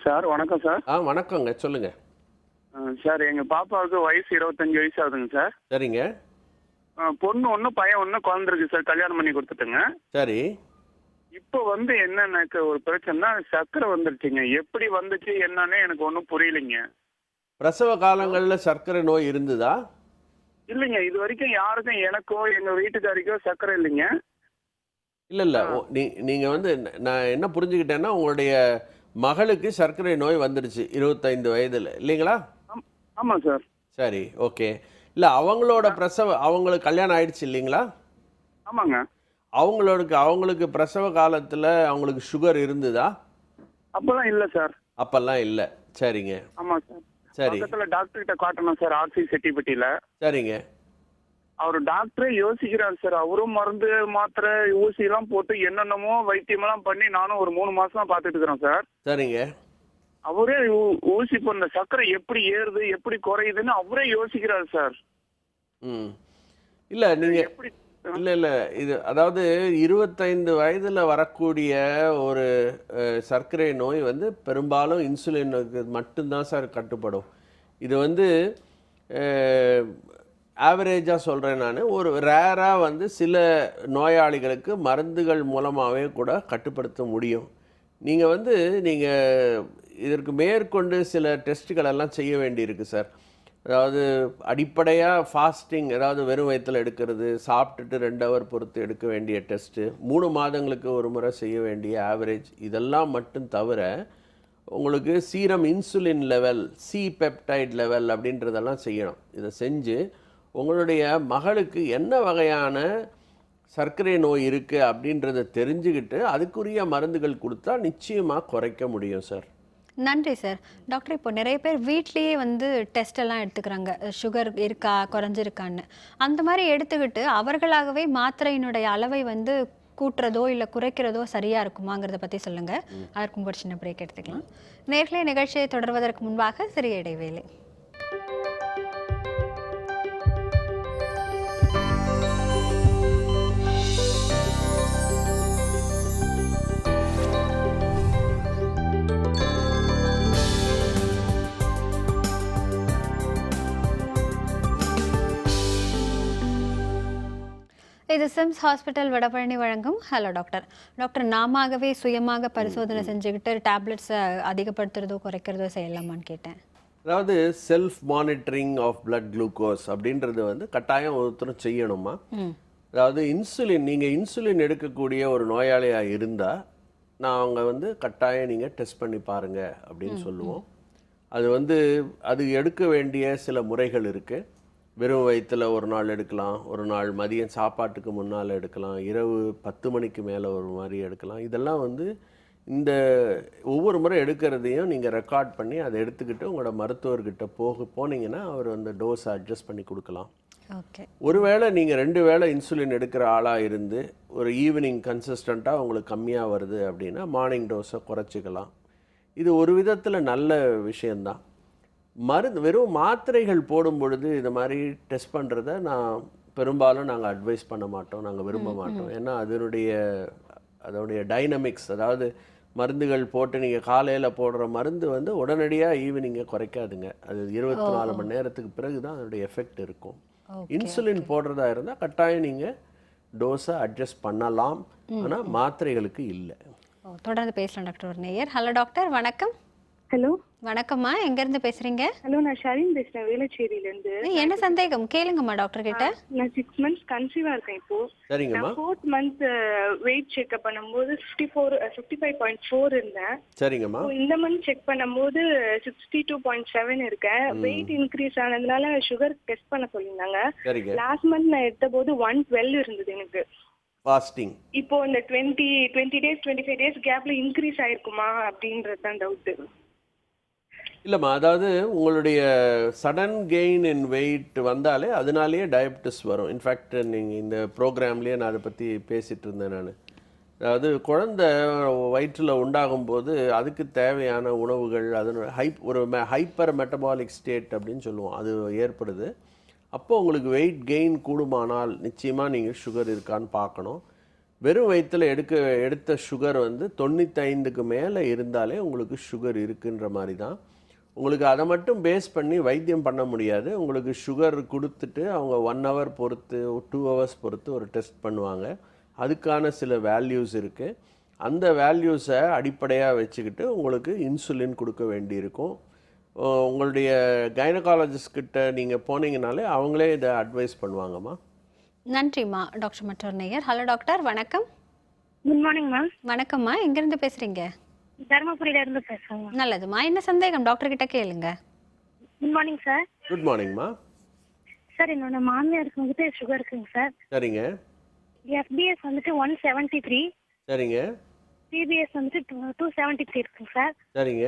சார் வணக்கம் சார். வணக்கங்க, சொல்லுங்கள். சார், எங்கள் பாப்பாவுக்கு வயசு 25 வயசு ஆகுதுங்க சார். சரிங்க. பொண்ணு ஒன்று, பையன் ஒன்று, குழந்தை இருக்கு சார். கல்யாணம் பண்ணி கொடுத்துட்டுங்க. சரி. இப்போ வந்து என்னன்னாக்க ஒரு பிரச்சனை, சர்க்கரை வந்துருச்சுங்க. எப்படி வந்துச்சு என்னன்னு எனக்கு ஒன்றும் புரியலைங்க. பிரசவ காலங்களில் சர்க்கரை நோய் இருந்ததா? இல்லைங்க, இது வரைக்கும் யாருக்கும், எனக்கோ எங்க வீட்டுக்காரிக்கோ சர்க்கரை இல்லைங்க. இல்லை நீங்கள் வந்து நான் என்ன புரிஞ்சுக்கிட்டேன்னா, உங்களுடைய மகளுக்கு சர்க்கரை நோய் வந்துடுச்சு 25 வயதில், இல்லைங்களா? ஆமாம் சார். சரி, ஓகே. இல்லை, அவங்களுக்கு கல்யாணம் ஆயிடுச்சு இல்லைங்களா? ஆமாங்க. அவங்களுக்கு பிரசவ காலத்தில் அவங்களுக்கு சுகர் இருந்ததா? அப்பெல்லாம் இல்லை சார். அப்பெல்லாம் இல்லை. சரிங்க. ஆமாம் சார். சரி. பக்கத்தில் டாக்டர் கிட்ட காட்டணும் சார், ஆர்சி செட்டிப்பட்டியில். சரிங்க. அவர் டாக்டரே யோசிக்கிறார் சார். அவரும் மருந்து மாத்திரை ஊசி எல்லாம் போட்டு என்னென்னமோ வைத்தியமெல்லாம் பண்ணி நானும் ஒரு 3 மாசமா பார்த்துட்டு இருக்கிறேன் சார். சரிங்க. அவரே ஊசி போன சர்க்கரை எப்படி ஏறுது, எப்படி குறையுதுன்னு அவரே யோசிக்கிறார் சார். இல்லை நீங்கள் எப்படி இல்லை இது அதாவது 25 வயதில் வரக்கூடிய ஒரு சர்க்கரை நோய் வந்து பெரும்பாலும் இன்சுலினுக்கு மட்டும்தான் சார் கட்டுப்படும். இது வந்து ஆவரேஜாக சொல்கிறேன் நான். ஒரு ரேராக வந்து சில நோயாளிகளுக்கு மருந்துகள் மூலமாகவே கூட கட்டுப்படுத்த முடியும். நீங்கள் இதற்கு மேற்கொண்டு சில டெஸ்ட்டுகளெல்லாம் செய்ய வேண்டியிருக்கு சார். அதாவது அடிப்படையாக ஃபாஸ்டிங், அதாவது வெறும் வயிற்றில் எடுக்கிறது, சாப்பிட்டுட்டு 2 ஹவர் பொறுத்து எடுக்க வேண்டிய டெஸ்ட்டு, 3 மாதங்களுக்கு ஒரு முறை செய்ய வேண்டிய ஆவரேஜ், இதெல்லாம் மட்டும் தவிர உங்களுக்கு serum insulin level, C peptide level அப்படின்றதெல்லாம் செய்யணும். இதை செஞ்சு உங்களுடைய மகளுக்கு என்ன வகையான சர்க்கரை நோய் இருக்குது அப்படின்றத தெரிஞ்சுக்கிட்டு அதுக்குரிய மருந்துகள் கொடுத்தா நிச்சயமாக குறைக்க முடியும் சார். நன்றி சார். டாக்டர், இப்போ நிறைய பேர் வீட்லேயே வந்து டெஸ்ட் எல்லாம் எடுத்துக்கிறாங்க, சுகர் இருக்கா குறைஞ்சிருக்கான்னு. அந்த மாதிரி எடுத்துக்கிட்டு அவர்களாகவே மாத்திரையினுடைய அளவை வந்து கூட்டுறதோ இல்லை குறைக்கிறதோ சரியாக இருக்குமாங்கிறத பற்றி சொல்லுங்கள். அதற்கு ஒரு சின்ன பிரேக் எடுத்துக்கலாம். நேர்களை நிகழ்ச்சியை தொடர்வதற்கு முன்பாக சிறிய இடைவேளை. இது சிம்ஸ் ஹாஸ்பிட்டல் வடபழனி வழங்கும் ஹலோ டாக்டர். டாக்டர், நாமவே சுயமாக பரிசோதனை செஞ்சுக்கிட்டு டேப்லெட்ஸை அதிகப்படுத்துறதோ குறைக்கிறதோ செய்யலாமான்னு கேட்டேன். அதாவது self monitoring of blood glucose அப்படின்றது வந்து கட்டாயம் ஒருத்தரும் செய்யணுமா. அதாவது நீங்கள் இன்சுலின் எடுக்கக்கூடிய ஒரு நோயாளியாக இருந்தால் நாங்கள் வந்து கட்டாயம் நீங்கள் டெஸ்ட் பண்ணி பாருங்கள் அப்படின்னு சொல்லுவோம். அது எடுக்க வேண்டிய சில முறைகள் இருக்குது. வெறும் வயிற்றில் ஒரு நாள் எடுக்கலாம், ஒரு நாள் மதியம் சாப்பாட்டுக்கு முன்னால் எடுக்கலாம், இரவு 10 மணிக்கு மேலே ஒரு மாதிரி எடுக்கலாம். இதெல்லாம் வந்து இந்த ஒவ்வொரு முறை எடுக்கிறதையும் நீங்கள் ரெக்கார்ட் பண்ணி அதை எடுத்துக்கிட்டு உங்களோட மருத்துவர்கிட்ட போனீங்கன்னா அவர் அந்த டோஸை அட்ஜஸ்ட் பண்ணி கொடுக்கலாம். ஓகே. ஒருவேளை நீங்கள் 2 வேளை இன்சுலின் எடுக்கிற ஆளாக இருந்து ஒரு ஈவினிங் கன்சிஸ்டண்ட்டாக உங்களுக்கு கம்மியாக வருது அப்படின்னா மார்னிங் டோஸை குறைச்சிக்கலாம். இது ஒரு விதத்தில் நல்ல விஷயந்தான். வெறும் மாத்திரைகள் போடும் பொழுது இது மாதிரி டெஸ்ட் பண்ணுறத பெரும்பாலும் நாங்கள் அட்வைஸ் பண்ண மாட்டோம், நாங்கள் விரும்ப மாட்டோம். ஏன்னா அதோடைய டைனமிக்ஸ், அதாவது மருந்துகள் போட்டு நீங்கள் காலையில் போடுற மருந்து வந்து உடனடியாக ஈவினிங்கை குறைக்காதுங்க. அது 24 மணி நேரத்துக்கு பிறகு தான் அதோடைய எஃபெக்ட் இருக்கும். இன்சுலின் போடுறதா இருந்தால் கட்டாயம் நீங்கள் டோஸை அட்ஜஸ்ட் பண்ணலாம், ஆனால் மாத்திரைகளுக்கு இல்லை. தொடர்ந்து பேசலாம் டாக்டர். ஒரு நேயர். ஹலோ டாக்டர், வணக்கம். ஹலோ, வணக்கம்மா. எங்கேருந்து பேசுறீங்க? ஹலோ, நான் ஷரீன் பேசுறேன், வேளச்சேரியிலேருந்து. என்ன சந்தேகம் கேளுங்கம்மா டாக்டர் கிட்ட. நான் 6 months கன்சீவா இருக்கேன் இப்போ. சரிங்கம்மா. 4th month வெயிட் செக்அப் பண்ணும்போது 55.4 இருந்தேன். சரிங்கம்மா. இந்த மந்த் செக் பண்ணும்போது 62.7 இருக்கேன். வெயிட் இன்க்ரீஸ் ஆனதுனால சுகர் டெஸ்ட் பண்ண சொல்லியிருந்தாங்க. லாஸ்ட் மந்த் நான் எடுத்த போது 112 இருந்தது எனக்கு. ஃபாஸ்டிங் இப்போ இந்த 20 days 25 days கேப்ல இன்க்ரீஸ் ஆயிருக்குமா அப்படின்றது தான் டவுட். இல்லைம்மா, அதாவது உங்களுடைய சடன் கெயின் இன் வெயிட் வந்தாலே அதனாலேயே டயபெட்டிஸ் வரும். இன்ஃபேக்ட் நீங்கள் இந்த ப்ரோக்ராம்லேயே நான் அதை பற்றி பேசிகிட்டு இருந்தேன் நான். அதாவது குழந்தை வயிற்றில் உண்டாகும் போது அதுக்கு தேவையான உணவுகள் ஒரு ஹைப்பர் மெட்டபாலிக் ஸ்டேட் அப்படின்னு சொல்லுவோம், அது ஏற்படுது. அப்போது உங்களுக்கு வெயிட் கெயின் கூடுமானால் நிச்சயமாக நீங்கள் சுகர் இருக்கான்னு பார்க்கணும். வெறும் வயிற்றில் எடுத்த சுகர் வந்து 95க்கு மேலே இருந்தாலே உங்களுக்கு சுகர் இருக்குன்ற மாதிரி தான். உங்களுக்கு அதை மட்டும் பேஸ் பண்ணி வைத்தியம் பண்ண முடியாது. உங்களுக்கு சுகர் கொடுத்துட்டு அவங்க 1 hour பொறுத்து 2 hours பொறுத்து ஒரு டெஸ்ட் பண்ணுவாங்க. அதுக்கான சில வேல்யூஸ் இருக்குது. அந்த வேல்யூஸை அடிப்படையாக வச்சுக்கிட்டு உங்களுக்கு இன்சுலின் கொடுக்க வேண்டியிருக்கும். உங்களுடைய கைனகாலஜிஸ்ட் கிட்ட நீங்கள் போனீங்கனாலே அவங்களே இதை அட்வைஸ் பண்ணுவாங்கம்மா. நன்றிம்மா டாக்டர். மற்றொரு நேயர். ஹலோ டாக்டர், வணக்கம். Good morning ma'am. வணக்கம்மா. எங்கேருந்து பேசுகிறீங்க? தர்மபுரியில இருந்து பேசுறேன். நல்லதுமா. என்ன சந்தேகம் டாக்டர் கிட்ட கேளுங்க. Good morning sir. குட் மார்னிங்மா. சார், என்னோட மாமியாருக்கு வந்துட்டு சுகர் இருக்குங்க சார். சரிங்க. எஃபிஎஸ் வந்துட்டு 173. சரிங்க. சிபிஎஸ் வந்துட்டு 273 இருக்குங்க சார். சரிங்க.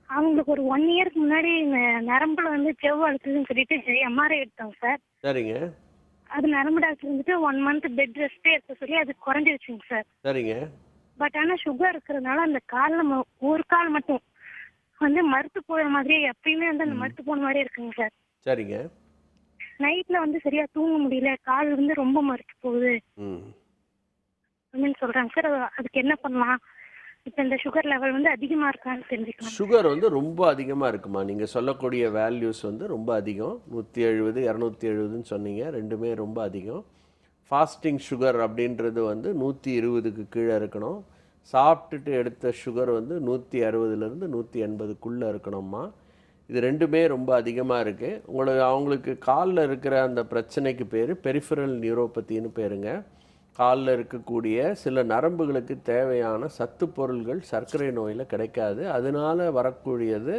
அவங்களுக்கு ஒரு 1 yearக்கு முன்னாடி நரம்புல வந்து செவ் அழுத்துதுன்னு சொல்லிட்டு எம்ஆர்ஐ எடுத்தாங்க சார். சரிங்க. அது நரம்பு டாக்டர் வந்துட்டு 1 month பெட் ரெஸ்டே எடுக்க சொல்லி அது குறைஞ்சிருச்சுங்க சார். சரிங்க. பட் ஆனால் சுகர் இருக்கிறதுனால அந்த காலில் ஒரு கால் மட்டும் வந்து மறுத்து போகிற மாதிரி எப்பயுமே வந்து அந்த மறுத்து போன மாதிரியே இருக்குங்க சார். சரிங்க. நைட்ல வந்து சரியா தூங்க முடியல, கால் வந்து ரொம்ப மறுத்து போகுது அப்படின்னு சொல்றாங்க சார். அதுக்கு என்ன பண்ணலாம்? இப்போ இந்த சுகர் லெவல் வந்து அதிகமாக இருக்கான்னு தெரிஞ்சுக்கலாம். சுகர் வந்து ரொம்ப அதிகமாக இருக்குமா? நீங்கள் சொல்லக்கூடிய வேல்யூஸ் வந்து ரொம்ப அதிகம். 170 270ன்னு சொன்னீங்க, ரெண்டுமே ரொம்ப அதிகம். ஃபாஸ்டிங் சுகர் அப்படின்றது வந்து 120க்கு கீழே இருக்கணும். சாப்பிட்டுட்டு எடுத்த சுகர் வந்து 160லேருந்து 180க்குள்ளே இருக்கணும்மா. இது ரெண்டுமே ரொம்ப அதிகமாக இருக்குது. அவங்களுக்கு காலில் இருக்கிற அந்த பிரச்சனைக்கு பேர் பெரிஃபரல் நியூரோபதின்னு பேருங்க. காலில் இருக்கக்கூடிய சில நரம்புகளுக்கு தேவையான சத்து பொருள்கள் சர்க்கரை நோயில் கிடைக்காது. அதனால் வரக்கூடியது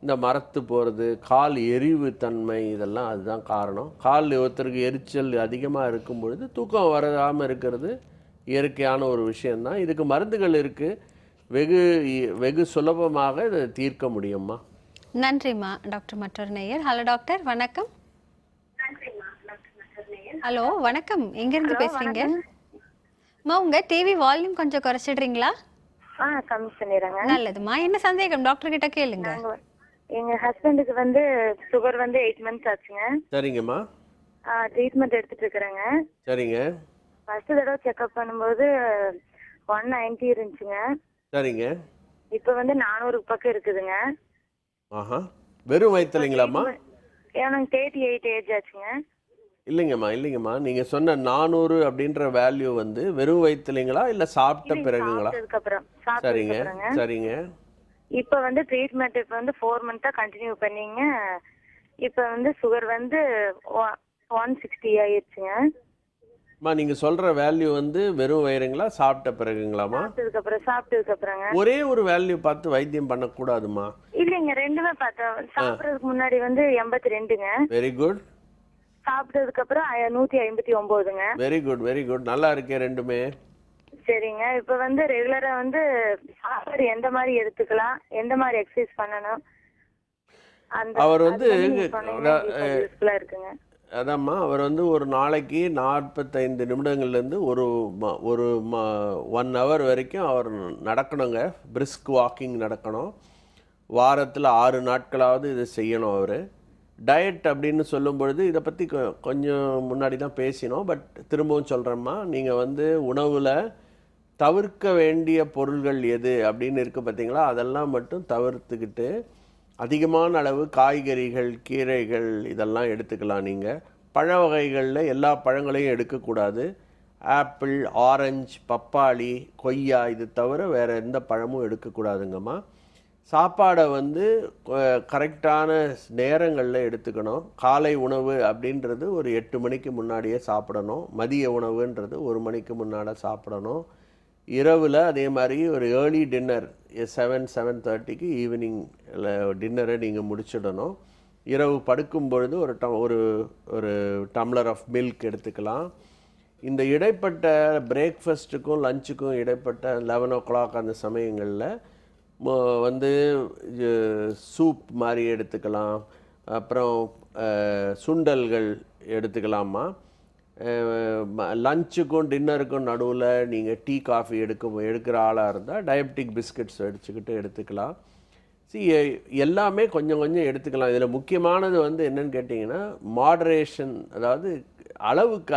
இந்த மரத்து போகிறது, கால் எரிவு தன்மை, இதெல்லாம் அதுதான் காரணம். கால் ஒருத்தருக்கு எரிச்சல் அதிகமாக இருக்கும் பொழுது தூக்கம் வராமல் இருக்கிறது இயற்கையான ஒரு விஷயந்தான். இதுக்கு மருந்துகள் இருக்குது. வெகு சுலபமாக இதை தீர்க்க முடியும்மா. நன்றிம்மா டாக்டர். மற்றொரு நேயர். ஹலோ டாக்டர், வணக்கம். ஹலோ வணக்கம். எங்கேருந்து பேசுகிறீங்க? அம்மா உங்க டிவி வால்யூம் கொஞ்சம் குறைச்சிடுறீங்களா? கம்மி பண்ணிடுறேங்க. நல்லதுமா. என்ன சந்தேகம் டாக்டர் கிட்ட கேளுங்க. எங்க ஹஸ்பண்டுக்கு வந்து சுகர் வந்து 8 months ஆச்சுங்க. சரிங்கம்மா. ட்ரீட்மெண்ட் எடுத்துட்டு இருக்கிறேங்க. சரிங்க. ஃபர்ஸ்ட் தடவை செக்அப் பண்ணும்போது 190 இருந்துச்சுங்க. சரிங்க. இப்போ வந்து 400 பக்கம் இருக்குதுங்க. ஆஹா, வெறும் வயிற்றுலங்களாம்மா? எனக்கு 38 ஏஜ் ஆச்சுங்க. இல்லைங்கம்மா, நீங்கள் சொன்ன 400 அப்படின்ற வேல்யூ வந்து வெறும் வயிற்றுலங்களா இல்லை சாப்பிட்ட பிறகுங்களா? சரிங்க சரிங்க. இப்போ வந்து ட்ரீட்மெண்ட் இப்போ வந்து 4 months கண்டினியூ பண்ணீங்க. இப்போ வந்து சுகர் வந்து 160 ஆயிடுச்சுங்க. அம்மா நீங்கள் சொல்கிற வேல்யூ வந்து வெறும் வயிறுங்களா சாப்பிட்ட பிறகுங்களாம்மா? சாப்பிட்டதுக்கு அப்புறங்க. ஒரே ஒரு வேல்யூ பார்த்து வைத்தியம் பண்ணக்கூடாதுமா. இல்லைங்க, ரெண்டுமே பார்த்தோம். சாப்பிட்றதுக்கு முன்னாடி வந்து 82ங்க. Very good. சாப்பிட்டதுக்கு அப்புறம் 159ங்க. வெரி குட் நல்லா இருக்கே ரெண்டுமே. சரிங்க. இப்போ வந்து ரெகுலரா வந்து சாப்பாடு எந்த மாதிரி எடுத்துக்கலாம், எந்த மாதிரி எக்ஸசைஸ் பண்ணணும், அவர் வந்து இருக்குங்க. அதாம்மா, அவர் வந்து ஒரு நாளைக்கு 45 நிமிடங்கள்லேருந்து ஒரு 1 hour வரைக்கும் அவர் நடக்கணுங்க. பிரிஸ்க் வாக்கிங் நடக்கணும். வாரத்தில் 6 நாட்களாவது இதை செய்யணும். அவர் டயட் அப்படின்னு சொல்லும் பொழுது இதை பற்றி கொஞ்சம் முன்னாடி தான் பேசினோம். பட் திரும்பவும் சொல்கிறேம்மா, நீங்கள் வந்து உணவில் தவிர்க்க வேண்டிய பொருள்கள் எது அப்படின்னு இருக்குது பார்த்தீங்களா, அதெல்லாம் மட்டும் தவிர்த்துக்கிட்டு அதிகமான அளவு காய்கறிகள், கீரைகள் இதெல்லாம் எடுத்துக்கலாம். நீங்கள் பழ வகைகளில் எல்லா பழங்களையும் எடுக்கக்கூடாது. ஆப்பிள், ஆரஞ்சு, பப்பாளி, கொய்யா இது தவிர வேறு எந்த பழமும் எடுக்கக்கூடாதுங்கம்மா. சாப்பாடை வந்து கரெக்டான நேரங்களில் எடுத்துக்கணும். காலை உணவு அப்படின்றது ஒரு 8 மணிக்கு முன்னாடியே சாப்பிடணும். மதிய உணவுன்றது 1 மணிக்கு முன்னாடி சாப்பிடணும். இரவில் அதே மாதிரி ஒரு ஏர்லி டின்னர் 7-7:30க்கு ஈவினிங் டின்னரை நீங்கள் முடிச்சிடணும். இரவு படுக்கும் பொழுது ஒரு டம்ளர் ஆஃப் மில்க் எடுத்துக்கலாம். இந்த இடைப்பட்ட பிரேக்ஃபாஸ்ட்டுக்கும் லஞ்சுக்கும் இடைப்பட்ட 11 o'clock அந்த சமயங்களில் வந்து சூப் மாதிரி எடுத்துக்கலாம். அப்புறம் சுண்டல்கள் எடுத்துக்கலாமா. லஞ்சுக்கும் டின்னருக்கும் நடுவில் நீங்கள் டீ காஃபி எடுக்கிற ஆளாக இருந்தால் டயபெட்டிக் பிஸ்கட்ஸ் எடுத்துக்கலாம். எல்லாமே கொஞ்சம் கொஞ்சம் எடுத்துக்கலாம். இதில் முக்கியமானது வந்து என்னன்னு கேட்டிங்கன்னா மாடரேஷன், அதாவது அளவுக்கு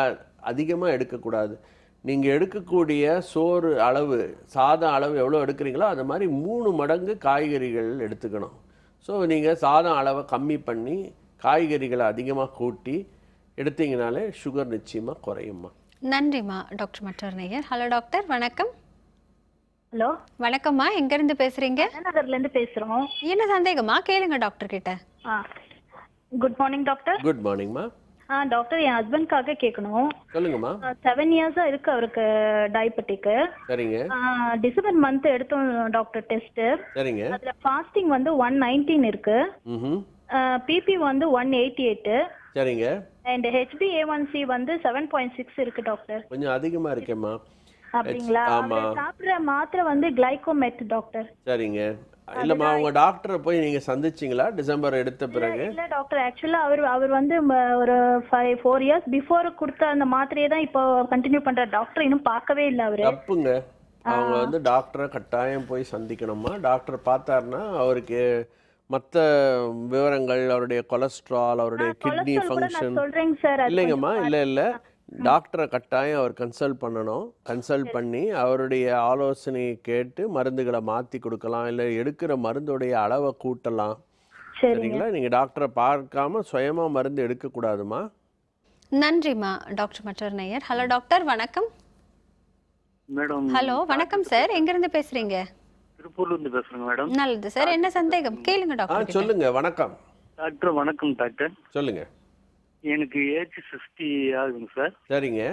அதிகமாக எடுக்கக்கூடாது. நீங்கள் எடுக்கக்கூடிய சோறு அளவு, சாதம் அளவு எவ்வளோ எடுக்கிறீங்களோ அது மாதிரி 3 மடங்கு காய்கறிகள் எடுத்துக்கணும். ஸோ நீங்கள் சாதம் அளவை கம்மி பண்ணி காய்கறிகளை அதிகமாக கூட்டி எடுத்தீங்கனாலே சுகர் நிச்சயமாக குறையுமா. நன்றிம்மா டாக்டர் மற்றொரு நேயர். ஹலோ டாக்டர், வணக்கம். ஹலோ வணக்கம்மா, எங்கேருந்து பேசுகிறீங்க? நகர்லேருந்து பேசுகிறோம். என்ன சந்தேகமா கேளுங்க டாக்டர் கிட்ட. Good morning doctor. குட் மார்னிங்மா. டாக்டர், என் ஹஸ்பண்ட்காக கேட்கணும். சொல்லுங்கம்மா. 7 years இருக்கு அவருக்கு டயபெட்டிக். சரிங்க. டிசம்பர் மந்த் எடுத்தோம் டாக்டர் டெஸ்ட். சரிங்க. அதுல ஃபாஸ்டிங் வந்து 119 இருக்கு. பிபி வந்து 188. சரிங்க. அண்ட் HbA1c வந்து 7.6 இருக்கு டாக்டர். கொஞ்சம் அதிகமா இருக்கேம்மா. அப்படிங்களா? சாப்பிடுற மாத்திரை வந்து கிளைகோமெட் டாக்டர். சரிங்க. இல்லம்மா, உங்க டாக்டரை போய் நீங்க சந்திச்சீங்களா டிசம்பர் எடுத்த பிறகு? இல்ல டாக்டர், ஆக்சுவலா அவர் வந்து ஒரு 4 years பிஃபோர் கொடுத்த அந்த மாத்திரையை தான் இப்போ கண்டினியூ பண்ற. டாக்டர் இன்னும் பார்க்கவே இல்லை அவரு. தப்புங்க. அவங்க வந்து டாக்டரை கட்டாயம் போய் சந்திக்கணுமா. டாக்டர் பார்த்தாருன்னா அவருக்கு மற்ற விவரங்கள், அவருடைய கொலஸ்ட்ரால், அவருடைய கிட்னி ஃபங்க்ஷன் இல்லைங்கம்மா. இல்லை டாக்டரை கட்டாயம் அவர் கன்சல்ட் பண்ணணும். கன்சல்ட் பண்ணி அவருடைய ஆலோசனையை கேட்டு மருந்துகளை மாற்றி கொடுக்கலாம். இல்லை எடுக்கிற மருந்துடைய அளவை கூட்டலாம். சரிங்களா? நீங்கள் டாக்டரை பார்க்காம சுயமாக மருந்து எடுக்கக்கூடாதுமா. நன்றிம்மா டாக்டர் மற்றொரு நேயர். ஹலோ டாக்டர், வணக்கம். மேடம். ஹலோ வணக்கம் சார், எங்கேருந்து பேசுகிறீங்க? திருப்பூர்லேருந்து பேசுகிறேங்க மேடம். நல்லது சார், என்ன சந்தேகம் கேளுங்க டாக்டர். சொல்லுங்க. வணக்கம் டாக்டர். வணக்கம் டாக்டர். சொல்லுங்க. எனக்கு ஏஜ் 60 ஆகுதுங்க சார். சரிங்க.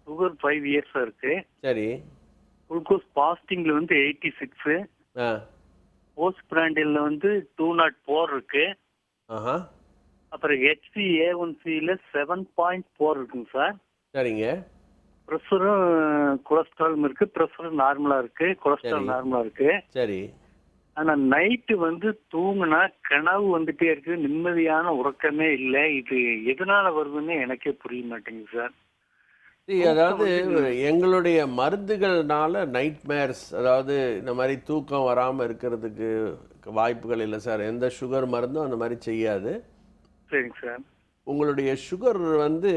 சுகர் 5 years இருக்கு. சரி. குளுக்கோஸ் பாஸ்டிங்ல வந்து 86. போஸ்ட் பிராண்டில்ல வந்து 204 இருக்கு. அப்புறம் HbA1cல 7.4 இருக்குங்க சார். சரிங்க. ப்ரெஷரும் கொலஸ்ட்ராலும் இருக்கு. ப்ரெஷரும் நார்மலா இருக்கு, கொலஸ்ட்ரால் நார்மலா இருக்கு. சரி. ஆனா நைட்டு வந்து தூங்குனா கனவு வந்துட்டே இருக்கு, நிம்மதியான உறக்கமே இல்லை. இது எதனால வருதுன்னு எனக்கே புரிய மாட்டேங்குது சார். அதாவது எங்களுடைய மருந்துகள்னால நைட்மேர்ஸ், அதாவது இந்த மாதிரி தூக்கம் வராமல் இருக்கிறதுக்கு வாய்ப்புகள் இல்லை சார். எந்த சுகர் மருந்தும் அந்த மாதிரி செய்யாது. சரிங்க சார். உங்களுடைய சுகர் வந்து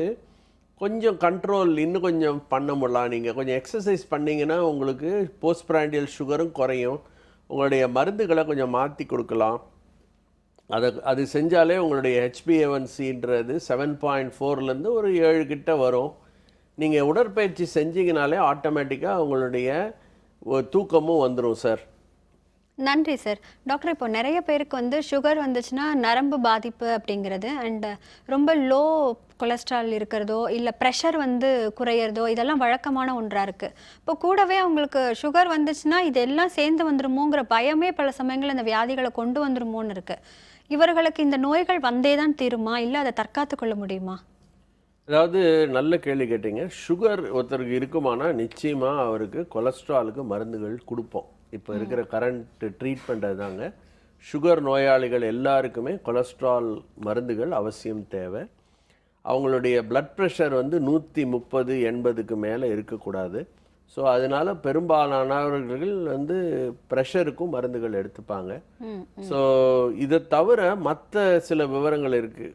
கொஞ்சம் கண்ட்ரோல் இன்னும் கொஞ்சம் பண்ண முடியலாம். நீங்கள் கொஞ்சம் எக்ஸசைஸ் பண்ணிங்கன்னா உங்களுக்கு போஸ்ட் பிராண்டியல் சுகரும் குறையும். உங்களுடைய மருந்துகளை கொஞ்சம் மாற்றி கொடுக்கலாம். அது செஞ்சாலே உங்களுடைய HbA1cன்றது 7.4லேருந்து ஒரு 7 கிட்ட வரும். நீங்கள் உடற்பயிற்சி செஞ்சீங்கனாலே ஆட்டோமேட்டிக்காக உங்களுடைய தூக்கமும் வந்துடும் சார். நன்றி சார். டாக்டர், இப்போ நிறைய பேருக்கு வந்து சுகர் வந்துச்சுன்னா நரம்பு பாதிப்பு அப்படிங்கிறது அண்ட் ரொம்ப லோ கொலஸ்ட்ரால் இருக்கிறதோ இல்லை ப்ரெஷர் வந்து குறையிறதோ இதெல்லாம் வழக்கமான ஒன்றாக இருக்குது. இப்போ கூடவே அவங்களுக்கு சுகர் வந்துச்சுன்னா இதெல்லாம் சேர்ந்து வந்துருமோங்கிற பயமே பல சமயங்கள் இந்த வியாதிகளை கொண்டு வந்துருமோன்னு இருக்குது. இவர்களுக்கு இந்த நோய்கள் வந்தே தான் தீருமா, இல்லை அதை தற்காத்து கொள்ள முடியுமா? அதாவது நல்ல கேள்வி கேட்டீங்க. சுகர் ஒருத்தருக்கு இருக்குமானா நிச்சயமாக அவருக்கு கொலஸ்ட்ராலுக்கு மருந்துகள் கொடுப்போம். இப்போ இருக்கிற கரண்ட் ட்ரீட்மெண்ட் அதுதாங்க. சுகர் நோயாளிகள் எல்லாருக்குமே கொலஸ்ட்ரால் மருந்துகள் அவசியம் தேவை. அவங்களுடைய பிளட் ப்ரெஷர் வந்து 130/80க்கு மேலே இருக்கக்கூடாது. ஸோ அதனால் பெரும்பாலானவர்கள் வந்து ப்ரெஷருக்கும் மருந்துகள் எடுத்துப்பாங்க. ஸோ இதை தவிர மற்ற சில விவரங்கள் இருக்குது.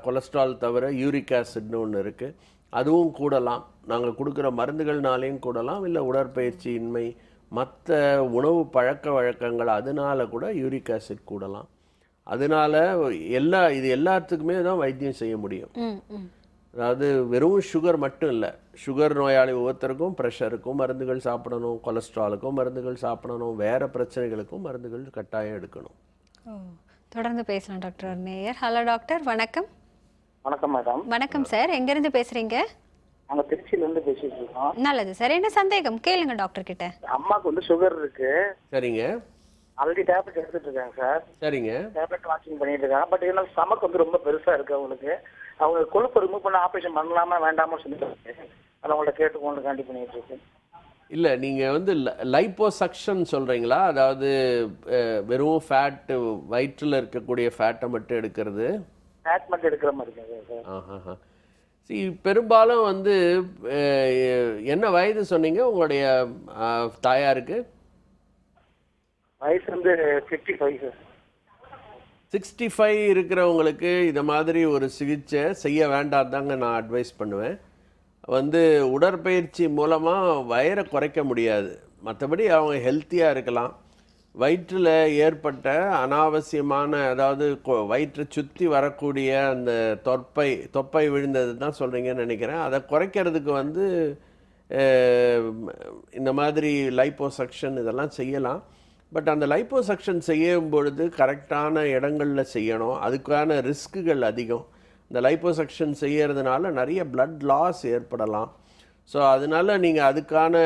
கொலஸ்ட்ரால் தவிர யூரிக் ஆசிட்னு ஒன்று இருக்குது, அதுவும் கூடலாம். நாங்கள் கொடுக்குற மருந்துகள்னாலேயும் கூடலாம், இல்லை உடற்பயிற்சி இன்மை மற்ற உணவு பழக்க வழக்கங்கள் அதனால கூட யூரிக் ஆசிட் கூடலாம். அதனால இது எல்லாத்துக்குமே தான் வைத்தியம் செய்ய முடியும். அதாவது வெறும் சுகர் மட்டும் இல்லை, சுகர் நோயாளி ஒவ்வொருத்தருக்கும் ப்ரெஷருக்கும் மருந்துகள் சாப்பிடணும், கொலஸ்ட்ராலுக்கும் மருந்துகள் சாப்பிடணும், வேறு பிரச்சனைகளுக்கும் மருந்துகள் கட்டாயம் எடுக்கணும். தொடர்ந்து பேசலாம் டாக்டர். நேயர். ஹலோ டாக்டர், வணக்கம். வணக்கம் மேடம். வணக்கம் சார். எங்கேருந்து பேசுகிறீங்க? நாங்கள் திருச்சியிலேருந்து பேசிட்டு இருக்கோம். நல்லது சார். என்ன சந்தேகம் கேளுங்க டாக்டர் கிட்ட. அம்மாவுக்கு வந்து சுகர் இருக்கு. சரிங்க. ஆல்ரெடி டேப்லெட் எடுத்துட்டு இருக்காங்க சார். சரிங்க. டேப்லெட் வாட்சிங் பண்ணிட்டு இருக்காங்க. பட் இருந்தாலும் ஸ்டமக் வந்து ரொம்ப பெருசா இருக்கு அவங்களுக்கு. அவங்க கொழுப்பு ரிமூவ் பண்ண ஆப்ரேஷன் பண்ணலாமா வேண்டாமா சொல்லிட்டு அதை அவங்கள்ட்ட கேட்டுக்கொண்டு காண்டி பண்ணிட்டு இருக்கு. இல்லை, நீங்கள் வந்து லைப்போசக்ஷன் சொல்கிறீங்களா? அதாவது வெறும் ஃபேட்டு, வயிற்றில் இருக்கக்கூடிய ஃபேட்டை மட்டும் எடுக்கிறது. ஃபேட் மட்டும் எடுக்கிற மாதிரி இருக்கு சார். பெரும்பாலும் வந்து என்ன வயது சொன்னீங்க உங்களுடைய தாயாருக்கு? வயசு வந்து 55 சார். 65 இருக்கிறவங்களுக்கு இதை மாதிரி ஒரு சிகிச்சை செய்ய வேண்டாம் தாங்க நான் அட்வைஸ் பண்ணுவேன். வந்து உடற்பயிற்சி மூலமாக வயரை குறைக்க முடியாது, மற்றபடி அவங்க ஹெல்த்தியாக இருக்கலாம். வயிற்றில் ஏற்பட்ட அனாவசியமான, அதாவது வயிற்றை சுற்றி வரக்கூடிய அந்த தொப்பை விழுந்தது தான் சொல்கிறீங்கன்னு நினைக்கிறேன். அதை குறைக்கிறதுக்கு வந்து இந்த மாதிரி லைப்போசக்ஷன் இதெல்லாம் செய்யலாம். பட் அந்த லைப்போசக்ஷன் செய்யும் பொழுது கரெக்டான இடங்களில் செய்யணும். அதுக்கான ரிஸ்க்குகள் அதிகம். இந்த லைப்போசக்ஷன் செய்யறதுனால நிறைய பிளட் லாஸ் ஏற்படலாம். ஸோ அதனால் நீங்கள் அதுக்கான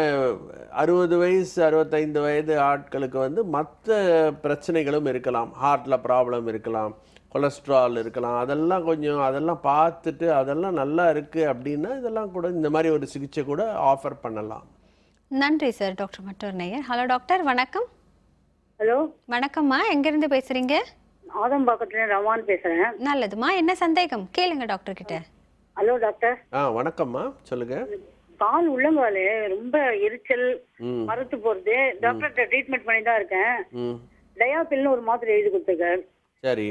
60 வயசு 65 வயது ஆட்களுக்கு வந்து மற்ற பிரச்சனைகளும் இருக்கலாம். ஹார்ட்டில் ப்ராப்ளம் இருக்கலாம், கொலஸ்ட்ரால் இருக்கலாம். அதெல்லாம் பார்த்துட்டு அதெல்லாம் நல்லா இருக்குது அப்படின்னா இதெல்லாம் கூட இந்த மாதிரி ஒரு சிகிச்சை கூட ஆஃபர் பண்ணலாம். நன்றி சார். டாக்டர் மற்றொரு நேயர். ஹலோ டாக்டர், வணக்கம். ஹலோ வணக்கம்மா. எங்கேருந்து பேசுகிறீங்க? ஆதம்பாக்கத்துல ரவான் பேசுறேன். நல்லதுமா. என்ன சந்தேகம் கேளுங்க டாக்டர் கிட்ட. Hello doctor. வணக்கம்மா, சொல்லுங்க. கால் உள்ளங்கால ரொம்ப எரிச்சல், மரத்து போறது. டாக்டர்கிட்ட ட்ரீட்மெண்ட் பண்ணி தான் இருக்கேன். டயாபில்னு ஒரு மாத்திரை எழுதி கொடுத்துருக்காரு. சரி,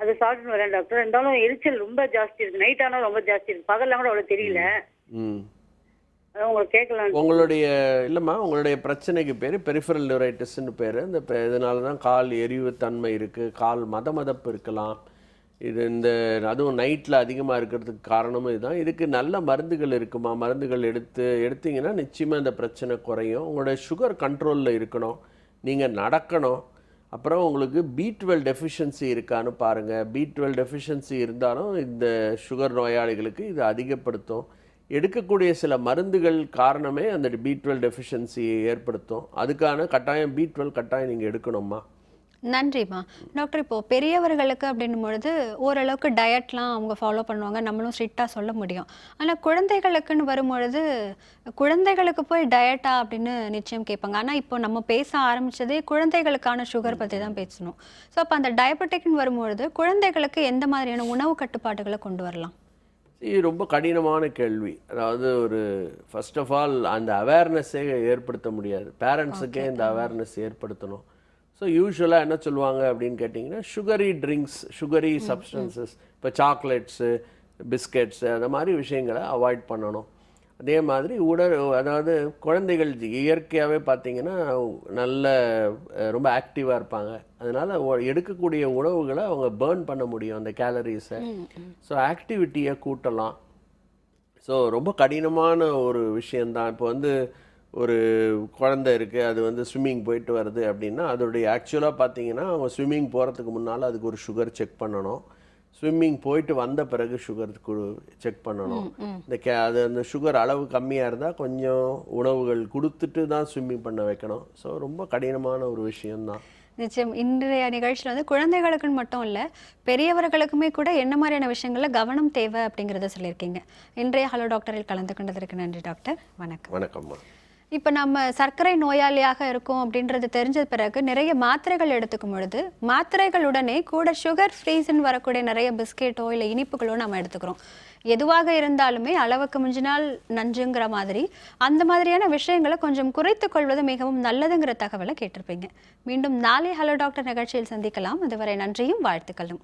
அது சாப்பிட்டு வரேன் டாக்டர். இருந்தாலும் எரிச்சல் ரொம்ப ஜாஸ்தி இருக்கு. நைட் ஆனா ரொம்ப ஜாஸ்தி இருக்கு. பகல்லாம் கூட அவ்வளவு தெரியல. அதான் உங்களுக்கு கேட்கலாம். உங்களுடைய பிரச்சனைக்கு பேர் பெரிஃபரல் நியூரைட்டிஸ்ன்னு பேர். இந்த இதனால தான் கால் எரிவு தன்மை இருக்குது, கால் மதமதப்பு இருக்கலாம். அதுவும் நைட்டில் அதிகமாக இருக்கிறதுக்கு காரணமும் இதுதான். இதுக்கு நல்ல மருந்துகள் இருக்குமா? மருந்துகள் எடுத்தீங்கன்னா நிச்சயமாக இந்த பிரச்சனை குறையும். உங்களுடைய சுகர் கண்ட்ரோலில் இருக்கணும், நீங்கள் நடக்கணும். அப்புறம் உங்களுக்கு B12 டெஃபிஷியன்சி இருக்கான்னு பாருங்கள். B12 டெஃபிஷியன்சி இருந்தாலும் இந்த சுகர் நோயாளிகளுக்கு இது அதிகப்படுத்தும். எடுக்கக்கூடிய சில மருந்துகள் காரணமே அந்த B12 டெஃபிஷியன்சியை ஏற்படுத்தும். அதுக்கான B12 கட்டாயம் நீங்கள் எடுக்கணுமா? நன்றிம்மா. டாக்டர், இப்போது பெரியவர்களுக்கு அப்படின்னும் பொழுது ஓரளவுக்கு டயட்லாம் அவங்க ஃபாலோ பண்ணுவாங்க, நம்மளும் ஸ்ட்ரிக்டாக சொல்ல முடியும். ஆனால் குழந்தைகளுக்குன்னு வரும்பொழுது குழந்தைகளுக்கு போய் டயட்டா அப்படின்னு நிச்சயம் கேட்பாங்க. ஆனால் இப்போ நம்ம பேச ஆரம்பித்ததே குழந்தைகளுக்கான சுகர் பற்றி தான் பேசணும். ஸோ அப்போ அந்த டயபெட்டிக்னு வரும்பொழுது குழந்தைகளுக்கு எந்த மாதிரியான உணவு கட்டுப்பாடுகளை கொண்டு வரலாம்? இது ரொம்ப கடினமான கேள்வி. அதாவது ஒரு ஃபர்ஸ்ட் ஆஃப் ஆல் அந்த அவேர்னஸே ஏற்படுத்த முடியாது. பேரண்ட்ஸுக்கே இந்த அவேர்னஸ் ஏற்படுத்தணும். ஸோ யூஸ்வலாக என்ன சொல்லுவாங்க அப்படின்னு கேட்டிங்கன்னா, சுகரி ட்ரிங்க்ஸ், சுகரி சப்ஸ்டன்சஸ், இப்போ சாக்லேட்ஸு, பிஸ்கெட்ஸு அந்த மாதிரி விஷயங்களை அவாய்ட் பண்ணணும். அதே மாதிரி அதாவது குழந்தைகள் இயற்கையாகவே பார்த்திங்கன்னா நல்ல ரொம்ப ஆக்டிவாக இருப்பாங்க. அதனால் எடுக்கக்கூடிய உணவுகளை அவங்க பேர்ன் பண்ண முடியும் அந்த கேலரிஸை. ஸோ ஆக்டிவிட்டியை கூட்டலாம். ஸோ ரொம்ப கடினமான ஒரு விஷயந்தான். இப்போ வந்து ஒரு குழந்தை இருக்குது, அது வந்து ஸ்விம்மிங் போயிட்டு வருது அப்படின்னா, அதோடைய ஆக்சுவலாக பார்த்தீங்கன்னா அவங்க ஸ்விம்மிங் போகிறதுக்கு முன்னால் அதுக்கு ஒரு சுகர் செக் பண்ணணும். ஸ்விம்மிங் போயிட்டு வந்த பிறகு சுகர் செக் பண்ணணும். அது அந்த சுகர் அளவு கம்மியாக இருந்தால் கொஞ்சம் உணவுகள் கொடுத்துட்டு தான் ஸ்விம்மிங் பண்ண வைக்கணும். ஸோ ரொம்ப கடினமான ஒரு விஷயம்தான். நிச்சயம். இன்றைய நிகழ்ச்சியில் வந்து குழந்தைகளுக்குன்னு மட்டும் இல்லை, பெரியவர்களுக்குமே கூட என்ன மாதிரியான விஷயங்களில் கவனம் தேவை அப்படிங்கிறத சொல்லியிருக்கீங்க. இன்றைய ஹலோ டாக்டரில் கலந்து கொண்டதற்கு நன்றி டாக்டர். வணக்கம். வணக்கம்மா. இப்போ நம்ம சர்க்கரை நோயாளியாக இருக்கோம் அப்படின்றது தெரிஞ்ச பிறகு நிறைய மாத்திரைகள் எடுத்துக்கும் பொழுது மாத்திரைகளுடனே கூட சுகர் ஃப்ரீஸ்ன்னு வரக்கூடிய நிறைய பிஸ்கெட்டோ இல்லை இனிப்புகளோ நம்ம எடுத்துக்கிறோம். எதுவாக இருந்தாலுமே அளவுக்கு மிஞ்சினால் நஞ்சுங்கிற மாதிரி அந்த மாதிரியான விஷயங்களை கொஞ்சம் குறைத்து கொள்வது மிகவும் நல்லதுங்கிற தகவலை கேட்டிருப்பீங்க. மீண்டும் நாளை ஹலோ டாக்டர் நிகழ்ச்சியில் சந்திக்கலாம். அதுவரை நன்றியும் வாழ்த்துக்களும்.